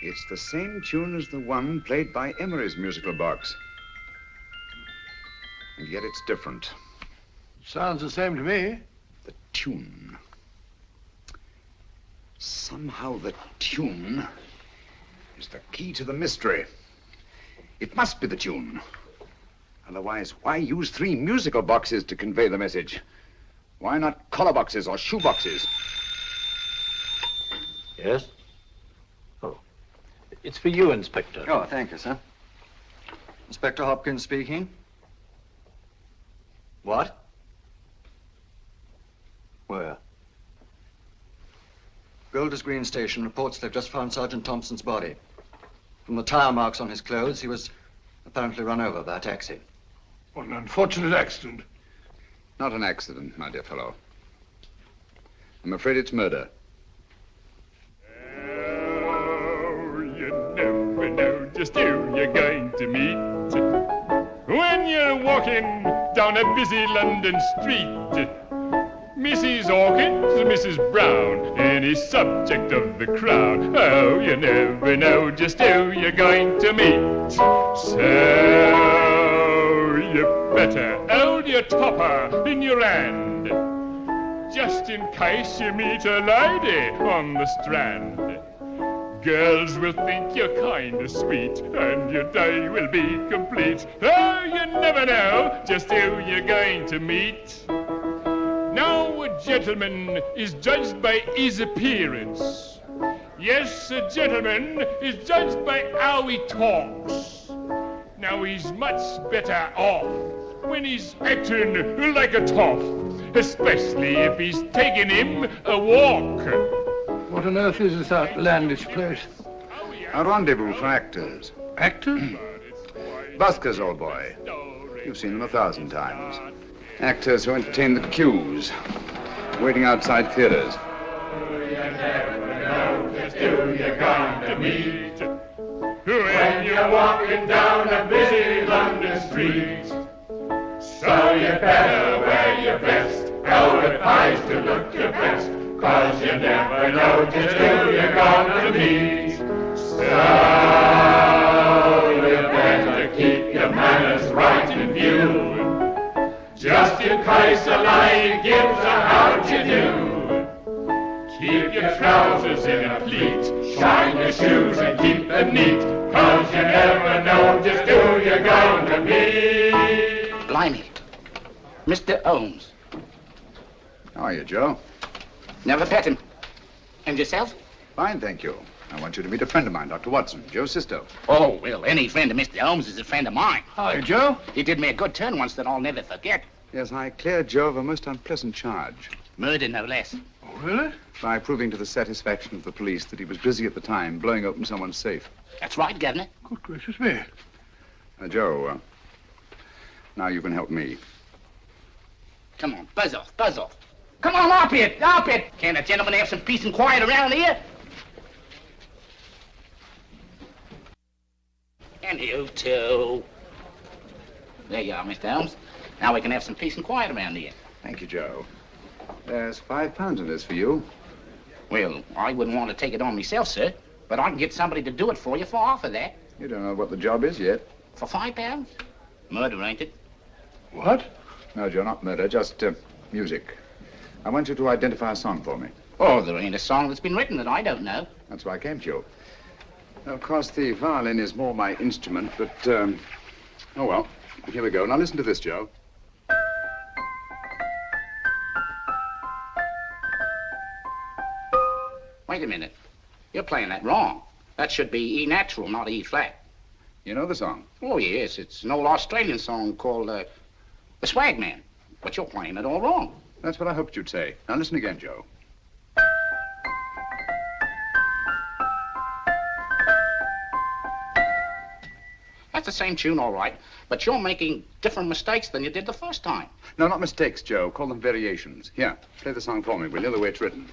It's the same tune as the one played by Emery's musical box. And yet it's different. Sounds the same to me. The tune. Somehow the tune is the key to the mystery. It must be the tune. Otherwise, why use 3 musical boxes to convey the message? Why not collar boxes or shoe boxes? Yes? Oh. It's for you, Inspector. Oh, thank you, sir. Inspector Hopkins speaking. What? Where? Golders Green Station reports they've just found Sergeant Thompson's body. From the tire marks on his clothes, he was apparently run over by a taxi. What an unfortunate accident. Not an accident, my dear fellow. I'm afraid it's murder. Never know just who you're going to meet when you're walking down a busy London street. Mrs. Hawkins, Mrs. Brown, any subject of the crowd. Oh, you never know just who you're going to meet. So you better hold your topper in your hand, just in case you meet a lady on the Strand. Girls will think you're kind of sweet, and your day will be complete. Oh, you never know just who you're going to meet. Now, a gentleman is judged by his appearance. Yes, a gentleman is judged by how he talks. Now, he's much better off when he's acting like a toff, especially if he's taking him a walk. What on earth is this outlandish place? A rendezvous for actors. Actors? Buskers, old boy. You've seen them 1,000 times. Actors who entertain the queues, waiting outside theaters. You never know just who you're going to meet when you're walking down a busy London street. So you better wear your best, go advise to look your best, 'cause you never know just who you're going to meet. So you better keep your manners right in view, just in case a lie gives a how'd you do. Keep your trousers in a pleat, shine your shoes and keep them neat, 'cause you never know just who you're going to meet. Blimey. Mr. Holmes. How are you, Joe? Never met him. And yourself? Fine, thank you. I want you to meet a friend of mine, Dr. Watson, Joe's sister. Oh, well, any friend of Mr. Holmes is a friend of mine. Hi, Joe. He did me a good turn once that I'll never forget. Yes, I cleared Joe of a most unpleasant charge. Murder, no less. Oh, really? By proving to the satisfaction of the police that he was busy at the time blowing open someone's safe. That's right, Governor. Good gracious me. Joe, now you can help me. Come on, buzz off, buzz off. Come on, up it, up it. Can't a gentleman have some peace and quiet around here? And you too. There you are, Mr. Holmes. Now we can have some peace and quiet around here. Thank you, Joe. There's £5 in this for you. Well, I wouldn't want to take it on myself, sir, but I can get somebody to do it for you for half of that. You don't know what the job is yet. For £5? Murder, ain't it? What? No, Joe, not murder, just music. I want you to identify a song for me. Oh, there ain't a song that's been written that I don't know. That's why I came to you. Of course, the violin is more my instrument, but, oh, well, here we go. Now listen to this, Joe. Wait a minute. You're playing that wrong. That should be E natural, not E flat. You know the song? Oh, yes. It's an old Australian song called, The Swag Man. But you're playing it all wrong. That's what I hoped you'd say. Now listen again, Joe. That's the same tune, all right, but you're making different mistakes than you did the first time. No, not mistakes, Joe. Call them variations. Here, play the song for me, will you, the way it's written.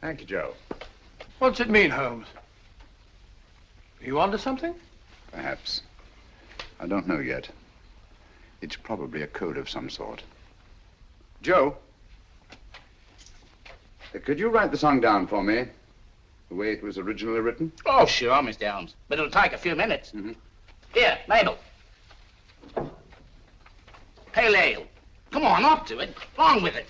Thank you, Joe. What's it mean, Holmes? Are you onto something? Perhaps. I don't know yet. It's probably a code of some sort. Joe, could you write the song down for me? The way it was originally written? Oh, sure, Mr. Holmes. But it'll take a few minutes. Mm-hmm. Here, Mabel. Pale ale. Come on, up to it. Along with it.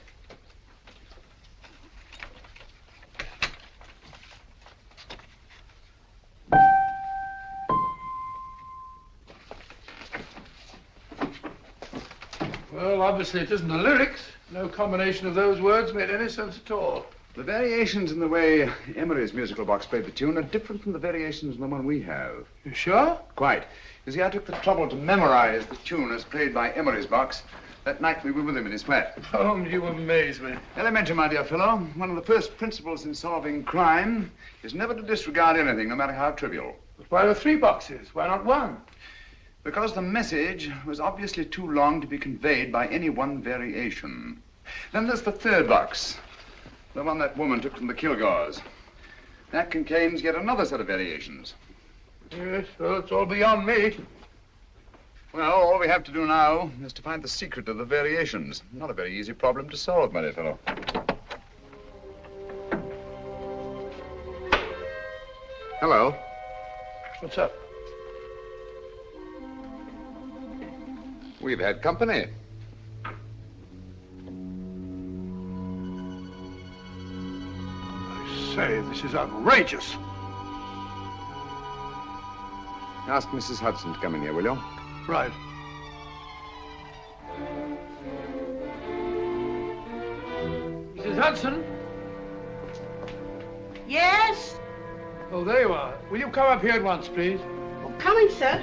Well, obviously it isn't the lyrics. No combination of those words made any sense at all. The variations in the way Emery's musical box played the tune are different from the variations in the one we have. You sure? Quite. You see, I took the trouble to memorize the tune as played by Emery's box that night we were with him in his flat. Holmes, you amaze me. Elementary, my dear fellow. One of the first principles in solving crime is never to disregard anything, no matter how trivial. But why are 3 boxes? Why not 1? Because the message was obviously too long to be conveyed by any one variation. Then there's the 3rd box, the one that woman took from the Kilgores. That contains yet another set of variations. Yes, well, it's all beyond me. Well, all we have to do now is to find the secret of the variations. Not a very easy problem to solve, my dear fellow. Hello. What's up? We've had company. I say, this is outrageous. Ask Mrs. Hudson to come in here, will you? Right. Mrs. Hudson? Yes? Oh, there you are. Will you come up here at once, please? Oh, coming, sir.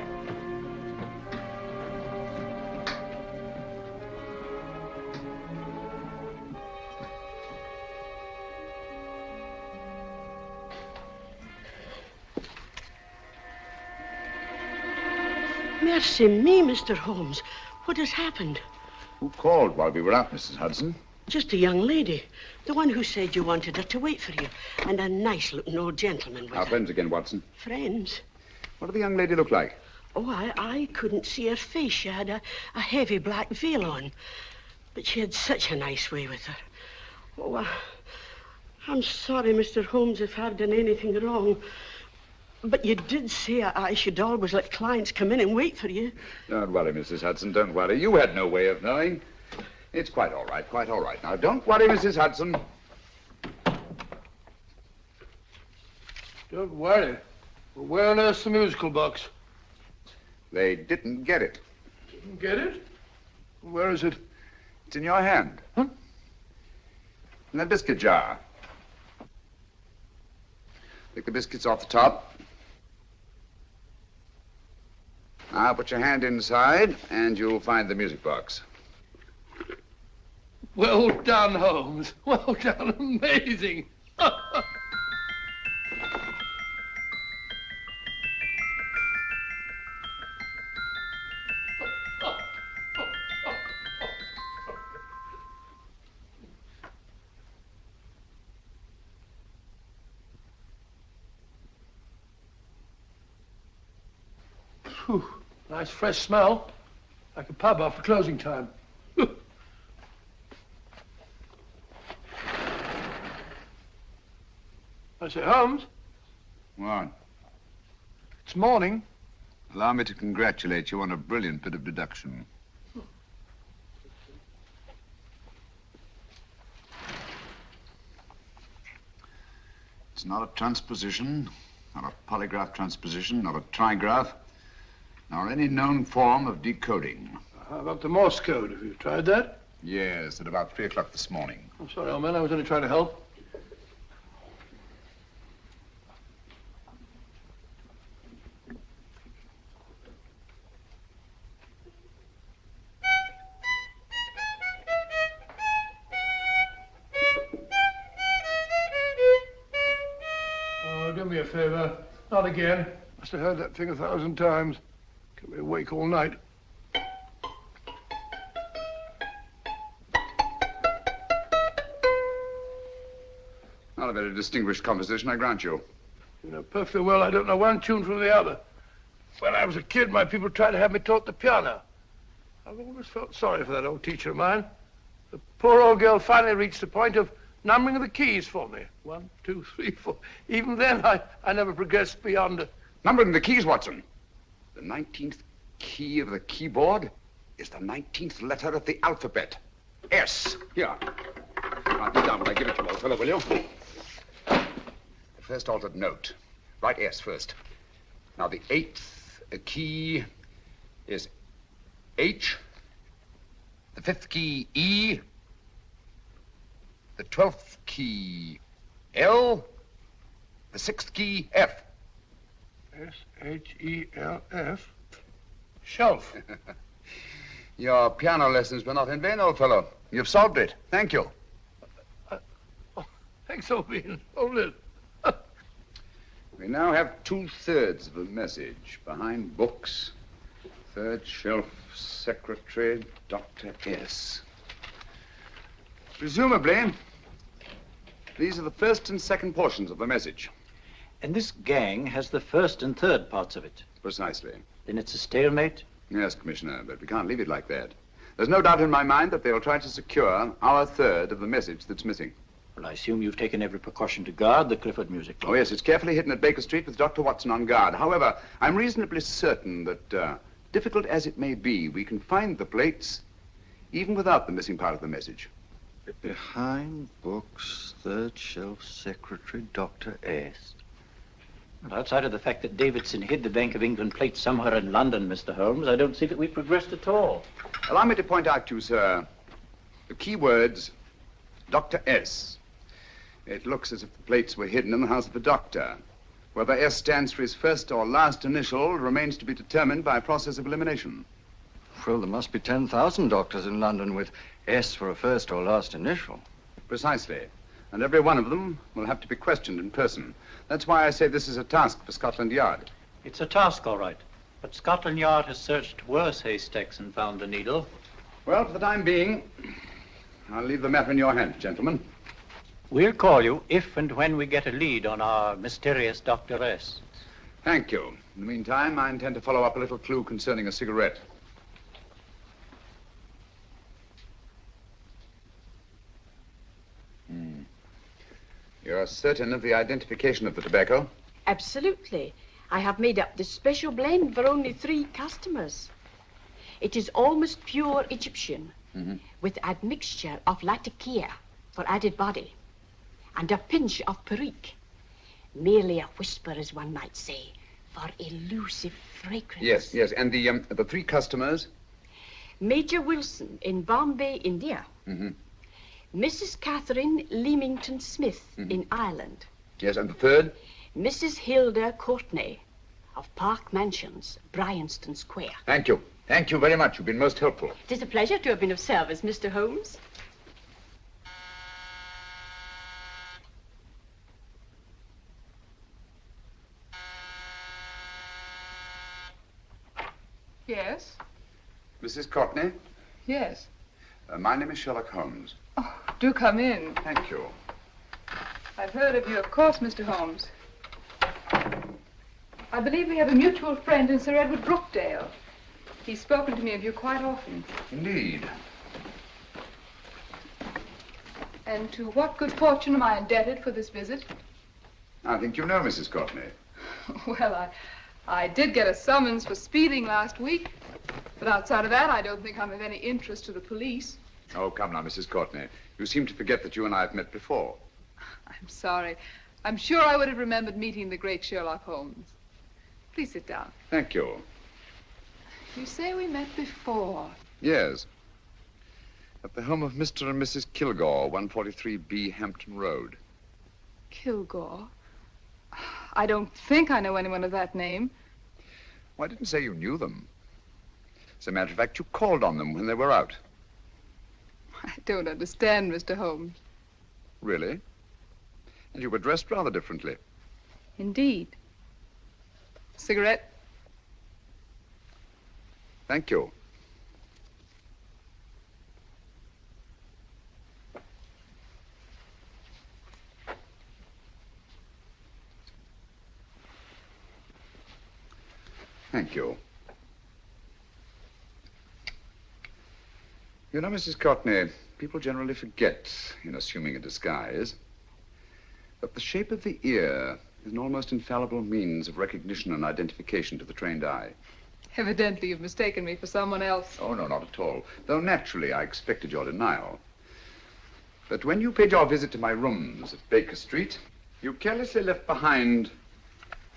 Mercy me, Mr. Holmes. What has happened? Who called while we were out, Mrs. Hudson? Just a young lady. The one who said you wanted her to wait for you. And a nice-looking old gentleman with Our her. friends again, Watson. Friends? What did the young lady look like? Oh, I couldn't see her face. She had a heavy black veil on. But she had such a nice way with her. Oh, I'm sorry, Mr. Holmes, if I've done anything wrong. But you did say I should always let clients come in and wait for you. Don't worry, Mrs. Hudson, don't worry. You had no way of knowing. It's quite all right, quite all right. Now, don't worry, Mrs. Hudson. Don't worry. Well, where on earth's the musical box? They didn't get it. Didn't get it? Where is it? It's in your hand. Huh? In that biscuit jar. Take the biscuits off the top. Now put your hand inside, and you'll find the music box. Well done, Holmes. Well done. Amazing. Whew. Nice fresh smell. Like a pub after closing time. I say, Holmes. What? It's morning. Allow me to congratulate you on a brilliant bit of deduction. It's not a transposition, not a polygraph transposition, not a trigraph, nor any known form of decoding. How about the Morse code? Have you tried that? Yes, at about 3 o'clock this morning. I'm sorry, old man. I was only trying to help. Oh, do me a favor. Not again. Must have heard that thing 1,000 times. Kept me awake all night. Not a very distinguished composition, I grant you. You know perfectly well I don't know one tune from the other. When I was a kid, my people tried to have me taught the piano. I've always felt sorry for that old teacher of mine. The poor old girl finally reached the point of numbering the keys for me. 1, 2, 3, 4. Even then, I never progressed beyond... Numbering the keys, Watson. The 19th key of the keyboard is the 19th letter of the alphabet. S. Here. Write it down when I give it to you, old fellow, will you? The first altered note. Write S first. Now, the 8th key is H. The 5th key, E. The 12th key, L. The 6th key, F. S-H-E-L-F. Shelf. Your piano lessons were not in vain, old fellow. You've solved it. Thank you. Thanks, old bean. Hold it. We now have 2/3 of a message. Behind books, 3rd shelf, secretary, Dr. S. Presumably, these are the first and second portions of the message. And this gang has the first and third parts of it. Precisely. Then it's a stalemate? Yes, Commissioner, but we can't leave it like that. There's no doubt in my mind that they'll try to secure our third of the message that's missing. Well, I assume you've taken every precaution to guard the Clifford music box. Oh, yes, it's carefully hidden at Baker Street with Dr. Watson on guard. However, I'm reasonably certain that, difficult as it may be, we can find the plates even without the missing part of the message. Behind books, 3rd shelf, secretary, Dr. S. Well, outside of the fact that Davidson hid the Bank of England plate somewhere in London, Mr. Holmes, I don't see that we've progressed at all. Allow me to point out to you, sir, the key words Dr. S. It looks as if the plates were hidden in the house of the doctor. Whether S stands for his first or last initial remains to be determined by a process of elimination. Well, there must be 10,000 doctors in London with S for a first or last initial. Precisely. And every one of them will have to be questioned in person. That's why I say this is a task for Scotland Yard. It's a task, all right. But Scotland Yard has searched worse haystacks and found the needle. Well, for the time being, I'll leave the matter in your hands, gentlemen. We'll call you if and when we get a lead on our mysterious Dr. S. Thank you. In the meantime, I intend to follow up a little clue concerning a cigarette. You're certain of the identification of the tobacco? Absolutely. I have made up this special blend for only 3 customers. It is almost pure Egyptian, with admixture of latakia for added body, and a pinch of perique. Merely a whisper, as one might say, for elusive fragrance. Yes. And the 3 customers? Major Wilson in Bombay, India. Mrs. Catherine Leamington Smith in Ireland. Yes, and the 3rd? Mrs. Hilda Courtney of Park Mansions, Bryanston Square. Thank you. Thank you very much. You've been most helpful. It is a pleasure to have been of service, Mr. Holmes. Yes? Mrs. Courtney? Yes. My name is Sherlock Holmes. Oh, do come in. Thank you. I've heard of you, of course, Mr. Holmes. I believe we have a mutual friend in Sir Edward Brookdale. He's spoken to me of you quite often. Indeed. And to what good fortune am I indebted for this visit? I think you know Mrs. Courtney. Well, I did get a summons for speeding last week. But outside of that, I don't think I'm of any interest to the police. Oh, come now, Mrs. Courtney. You seem to forget that you and I have met before. I'm sorry. I'm sure I would have remembered meeting the great Sherlock Holmes. Please sit down. Thank you. You say we met before. Yes. At the home of Mr. and Mrs. Kilgore, 143B Hampton Road. Kilgore? I don't think I know anyone of that name. Well, I didn't say you knew them. As a matter of fact, you called on them when they were out. I don't understand, Mr. Holmes. Really? And you were dressed rather differently. Indeed. Cigarette? Thank you. Thank you. You know, Mrs. Courtney, people generally forget, in assuming a disguise, that the shape of the ear is an almost infallible means of recognition and identification to the trained eye. Evidently, you've mistaken me for someone else. Oh, no, not at all. Though naturally, I expected your denial. But when you paid your visit to my rooms at Baker Street, you carelessly left behind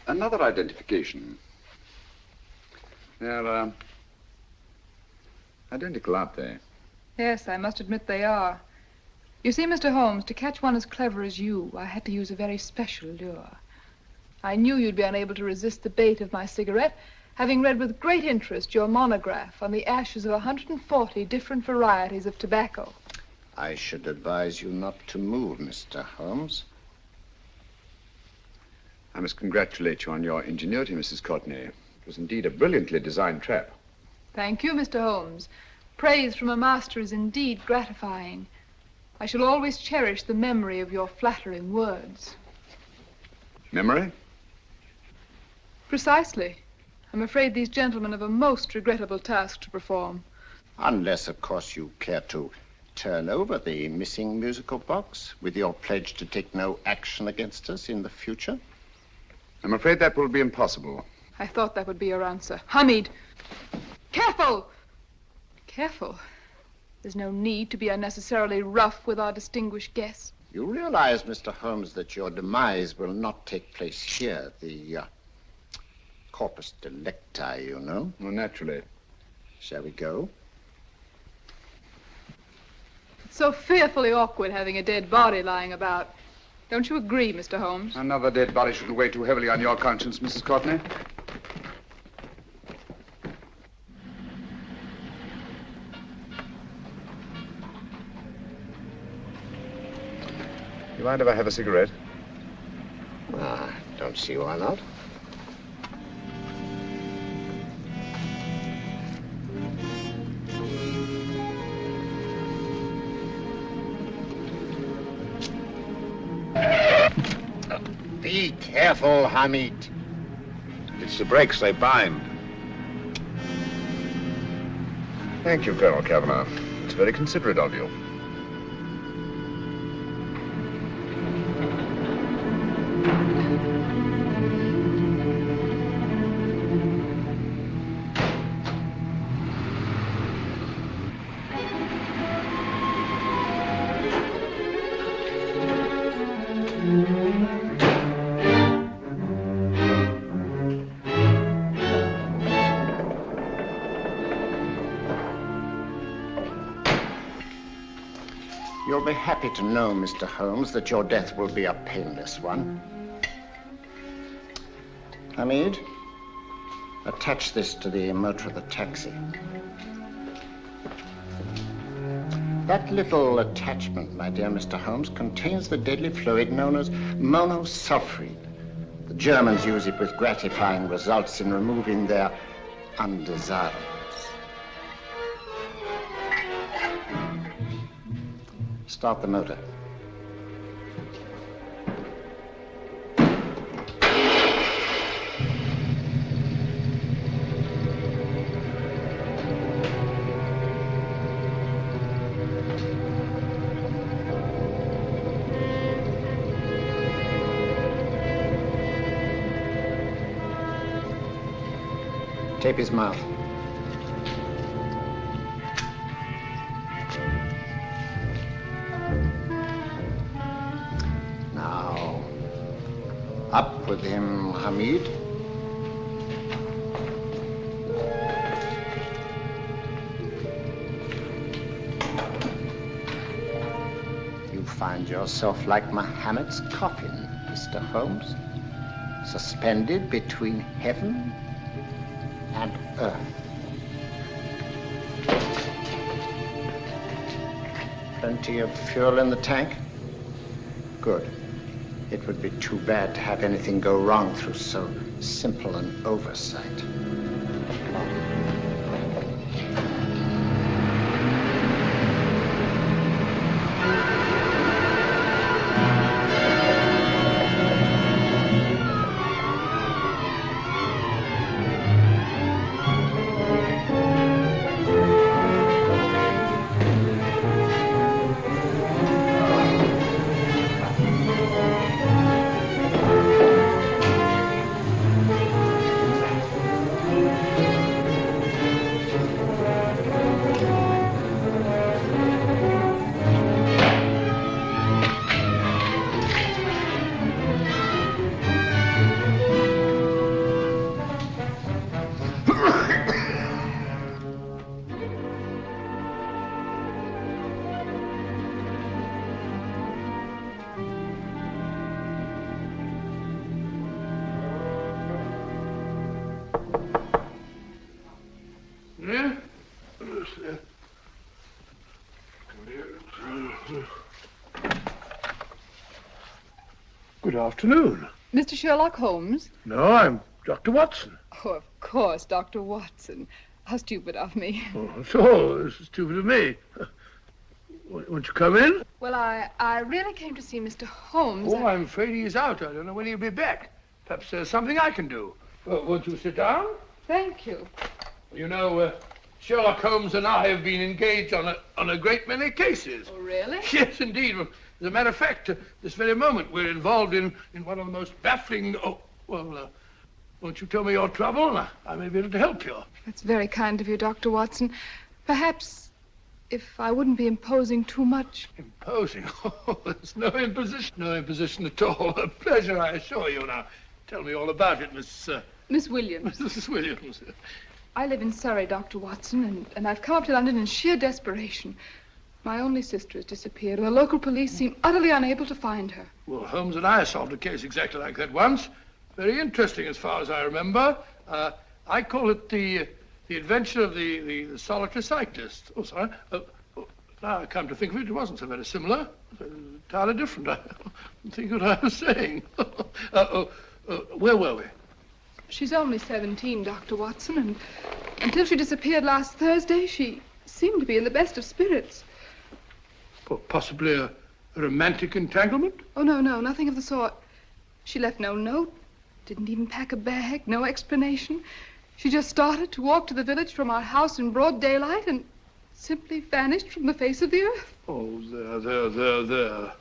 another identification. They're, identical, aren't they? Yes, I must admit they are. You see, Mr. Holmes, to catch one as clever as you, I had to use a very special lure. I knew you'd be unable to resist the bait of my cigarette, having read with great interest your monograph on the ashes of 140 different varieties of tobacco. I should advise you not to move, Mr. Holmes. I must congratulate you on your ingenuity, Mrs. Courtney. It was indeed a brilliantly designed trap. Thank you, Mr. Holmes. Praise from a master is indeed gratifying. I shall always cherish the memory of your flattering words. Memory? Precisely. I'm afraid these gentlemen have a most regrettable task to perform. Unless, of course, you care to turn over the missing musical box with your pledge to take no action against us in the future. I'm afraid that will be impossible. I thought that would be your answer. Hamid! Careful! Careful. There's no need to be unnecessarily rough with our distinguished guest. You realize, Mr. Holmes, that your demise will not take place here. The corpus delicti, you know. Well, naturally. Shall we go? It So fearfully awkward having a dead body lying about. Don't you agree, Mr. Holmes? Another dead body shouldn't weigh too heavily on your conscience, Mrs. Courtney. You mind if I have a cigarette? Don't see why not. Be careful, Hamid. It's the brakes, they bind. Thank you, Colonel Kavanagh. It's very considerate of you. You'll be happy to know, Mr. Holmes, that your death will be a painless one. Hamid, attach this to the motor of the taxi. That little attachment, my dear Mr. Holmes, contains the deadly fluid known as monosulfide. The Germans use it with gratifying results in removing their undesirables. Start the motor. Tape his mouth. Now, up with him, Hamid. You find yourself like Muhammad's coffin, Mr. Holmes, suspended between heaven and earth. Plenty of fuel in the tank? Good. It would be too bad to have anything go wrong through so simple an oversight. Good afternoon. Mr. Sherlock Holmes? No, I'm Dr. Watson. Oh, of course, Dr. Watson. How stupid of me. Oh, so this is stupid of me. Won't you come in? Well, I really came to see Mr. Holmes. Oh, I'm afraid he's out. I don't know when he'll be back. Perhaps there's something I can do. Won't you sit down? Thank you. You know, Sherlock Holmes and I have been engaged on a great many cases. Oh, really? Yes, indeed. As a matter of fact, this very moment, we're involved in one of the most baffling... Oh, well, won't you tell me your trouble, and I may be able to help you. That's very kind of you, Dr. Watson. Perhaps if I wouldn't be imposing too much. Imposing? Oh, there's no imposition. No imposition at all. A pleasure, I assure you. Now, tell me all about it, Miss Williams. Mrs. Williams. I live in Surrey, Dr. Watson, and I've come up to London in sheer desperation. My only sister has disappeared, and the local police seem utterly unable to find her. Well, Holmes and I solved a case exactly like that once. Very interesting as far as I remember. I call it the adventure of the solitary cyclist. Oh, sorry. Now I come to think of it, it wasn't so very similar. Entirely different. I don't think what I was saying. Where were we? She's only 17, Dr. Watson, and until she disappeared last Thursday, she seemed to be in the best of spirits. Well, possibly a romantic entanglement? Oh, no, nothing of the sort. She left no note, didn't even pack a bag, no explanation. She just started to walk to the village from our house in broad daylight and simply vanished from the face of the earth. Oh, there.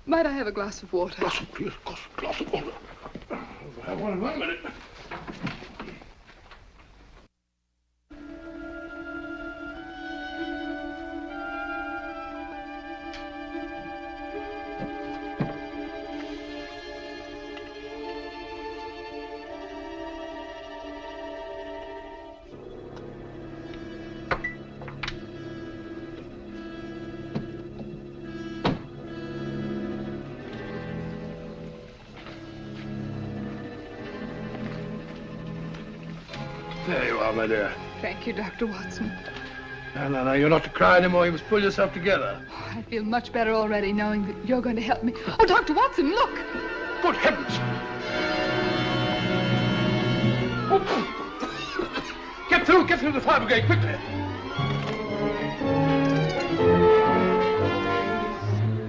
Might I have a glass of water? Glass of water. Have one in 1 minute. There you are, my dear. Thank you, Dr. Watson. No, you're not to cry anymore. You must pull yourself together. I feel much better already knowing that you're going to help me. Oh, Dr. Watson, look! Good heavens! Get through the fire brigade, quickly!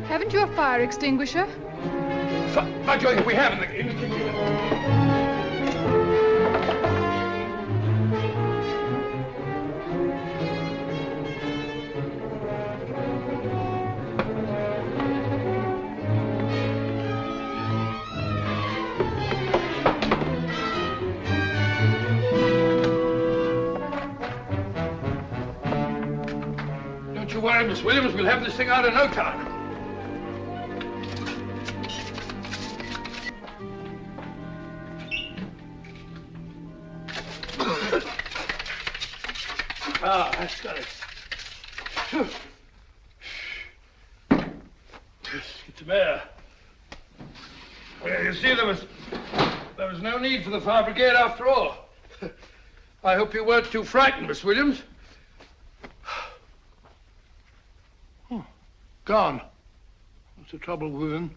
Haven't you a fire extinguisher? By Jove, we have in the kitchen. Don't you worry, Miss Williams. We'll have this thing out in no time. That's got it. It's a mare. Well, you see, there was no need for the fire brigade after all. I hope you weren't too frightened, Miss Williams. Oh, gone. That's the trouble with women.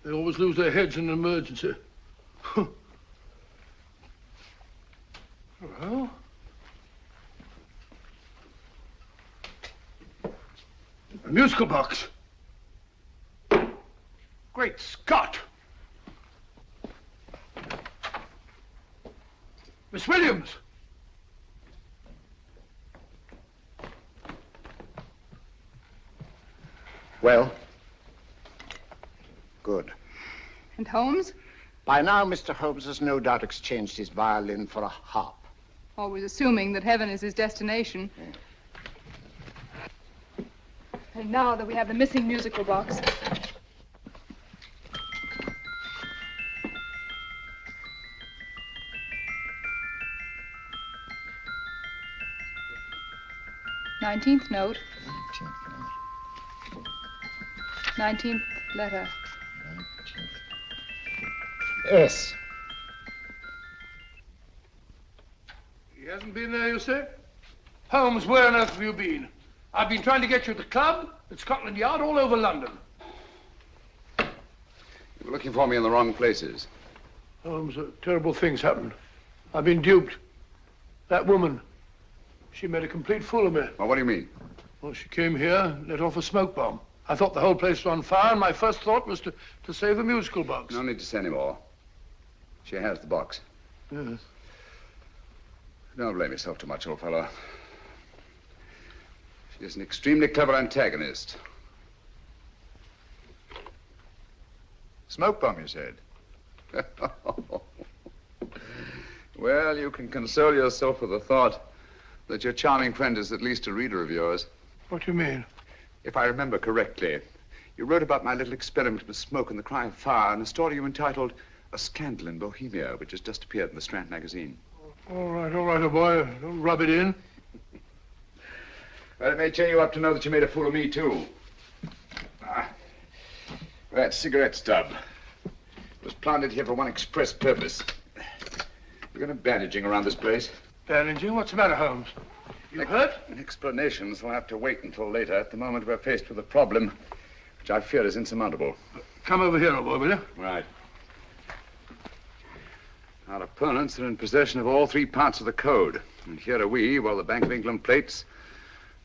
They always lose their heads in an emergency. Well... a musical box. Great Scott! Miss Williams! Well? Good. And Holmes? By now, Mr. Holmes has no doubt exchanged his violin for a harp. Always assuming that heaven is his destination. And now that we have the missing musical box. Nineteenth note. 19th letter. Yes. He hasn't been there, you say? Holmes, where on earth have you been? I've been trying to get you at the club, at Scotland Yard, all over London. You were looking for me in the wrong places. Holmes, terrible things happened. I've been duped. That woman, she made a complete fool of me. Well, what do you mean? Well, she came here, let off a smoke bomb. I thought the whole place was on fire, and my first thought was to save the musical box. No need to say any more. She has the box. Yes. Don't blame yourself too much, old fellow. She's an extremely clever antagonist. Smoke bomb, you said? Well, you can console yourself with the thought that your charming friend is at least a reader of yours. What do you mean? If I remember correctly, you wrote about my little experiment with smoke and the cry of fire in a story you entitled A Scandal in Bohemia, which has just appeared in the Strand magazine. All right, old boy. Don't rub it in. Well, it may cheer you up to know that you made a fool of me, too. That cigarette stub was planted here for one express purpose. We're going to bandaging around this place. Bandaging? What's the matter, Holmes? You hurt? Explanations will have to wait until later. At the moment, we're faced with a problem which I fear is insurmountable. Come over here, old boy, will you? Right. Our opponents are in possession of all three parts of the code. And here are we, while the Bank of England plates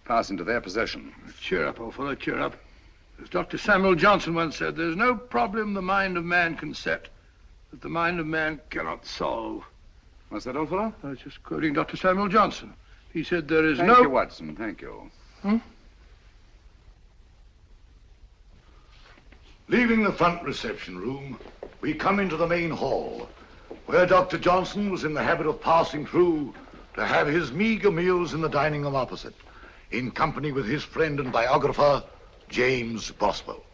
pass into their possession. Cheer up, old fellow, cheer up. As Dr. Samuel Johnson once said, there's no problem the mind of man can set that the mind of man cannot solve. What's that, old fellow? I was just quoting Dr. Samuel Johnson. He said there is Thank you, Watson, thank you. Leaving the front reception room, we come into the main hall, where Dr. Johnson was in the habit of passing through to have his meager meals in the dining room opposite, in company with his friend and biographer, James Boswell.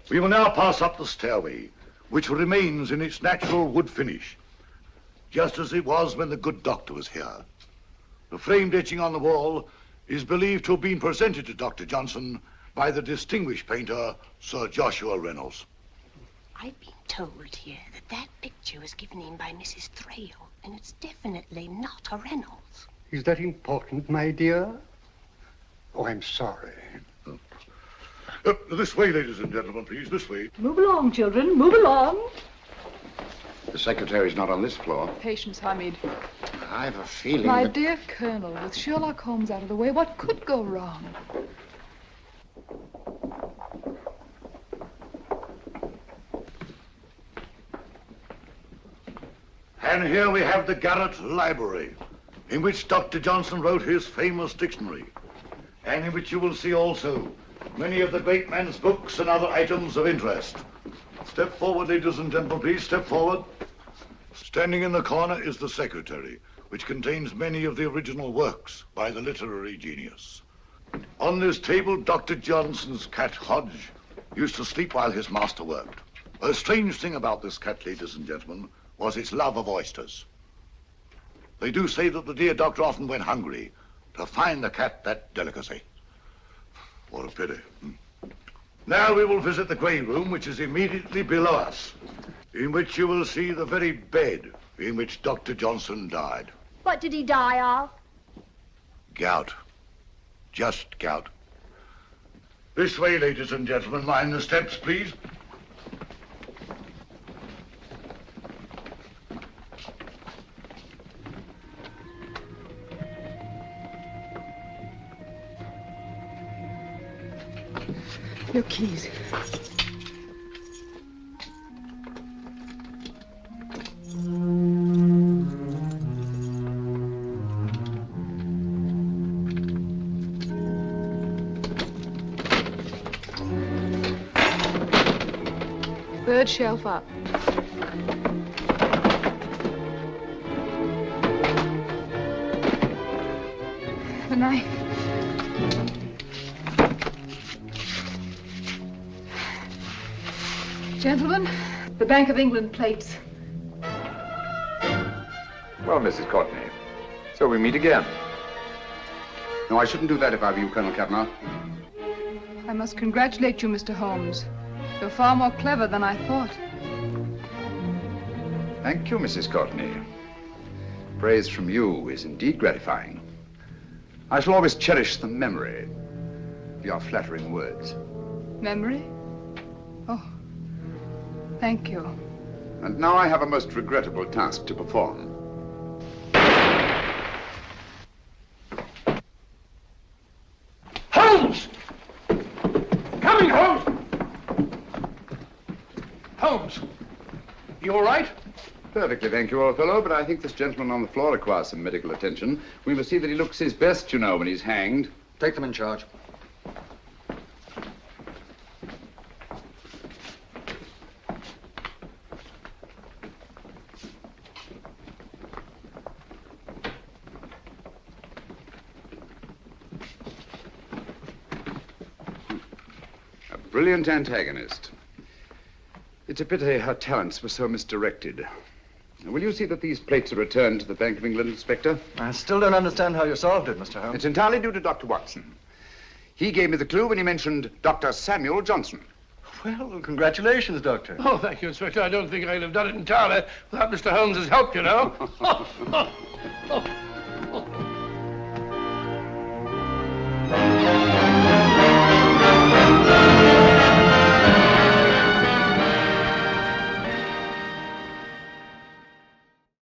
We will now pass up the stairway, which remains in its natural wood finish, just as it was when the good doctor was here. The framed etching on the wall is believed to have been presented to Dr. Johnson by the distinguished painter, Sir Joshua Reynolds. I've been told here that that picture was given in by Mrs. Thrale, and it's definitely not a Reynolds. Is that important, my dear? Oh, I'm sorry. This way, ladies and gentlemen, please, this way. Move along, children, move along. The secretary's not on this floor. Patience, Hamid. I've a feeling My that... dear Colonel, with Sherlock Holmes out of the way, what could go wrong? And here we have the Garrett Library, in which Dr. Johnson wrote his famous dictionary, and in which you will see also many of the great man's books and other items of interest. Step forward, ladies and gentlemen, please, step forward. Standing in the corner is the secretary, which contains many of the original works by the literary genius. On this table, Dr. Johnson's cat, Hodge, used to sleep while his master worked. A strange thing about this cat, ladies and gentlemen, was its love of oysters. They do say that the dear doctor often went hungry to find the cat that delicacy. What a pity. Now we will visit the grey room, which is immediately below us, in which you will see the very bed in which Dr. Johnson died. What did he die of? Gout. Just gout. This way, ladies and gentlemen. Mind the steps, please. Your keys. Third shelf up. The knife. Gentlemen, the Bank of England plates. Well, Mrs. Courtney, so we meet again. No, I shouldn't do that if I were you, Colonel Cavanaugh. I must congratulate you, Mr. Holmes. You're far more clever than I thought. Thank you, Mrs. Courtney. Praise from you is indeed gratifying. I shall always cherish the memory of your flattering words. Memory? Oh, thank you. And now I have a most regrettable task to perform. Holmes! Coming, Holmes! Holmes, you all right? Perfectly, thank you, old fellow, but I think this gentleman on the floor requires some medical attention. We must see that he looks his best, you know, when he's hanged. Take them in charge. A brilliant antagonist. It's a pity her talents were so misdirected. Will you see that these plates are returned to the Bank of England, Inspector? I still don't understand how you solved it, Mr. Holmes. It's entirely due to Dr. Watson. He gave me the clue when he mentioned Dr. Samuel Johnson. Well, congratulations, Doctor. Oh, thank you, Inspector. I don't think I'd have done it entirely without Mr. Holmes's help, you know.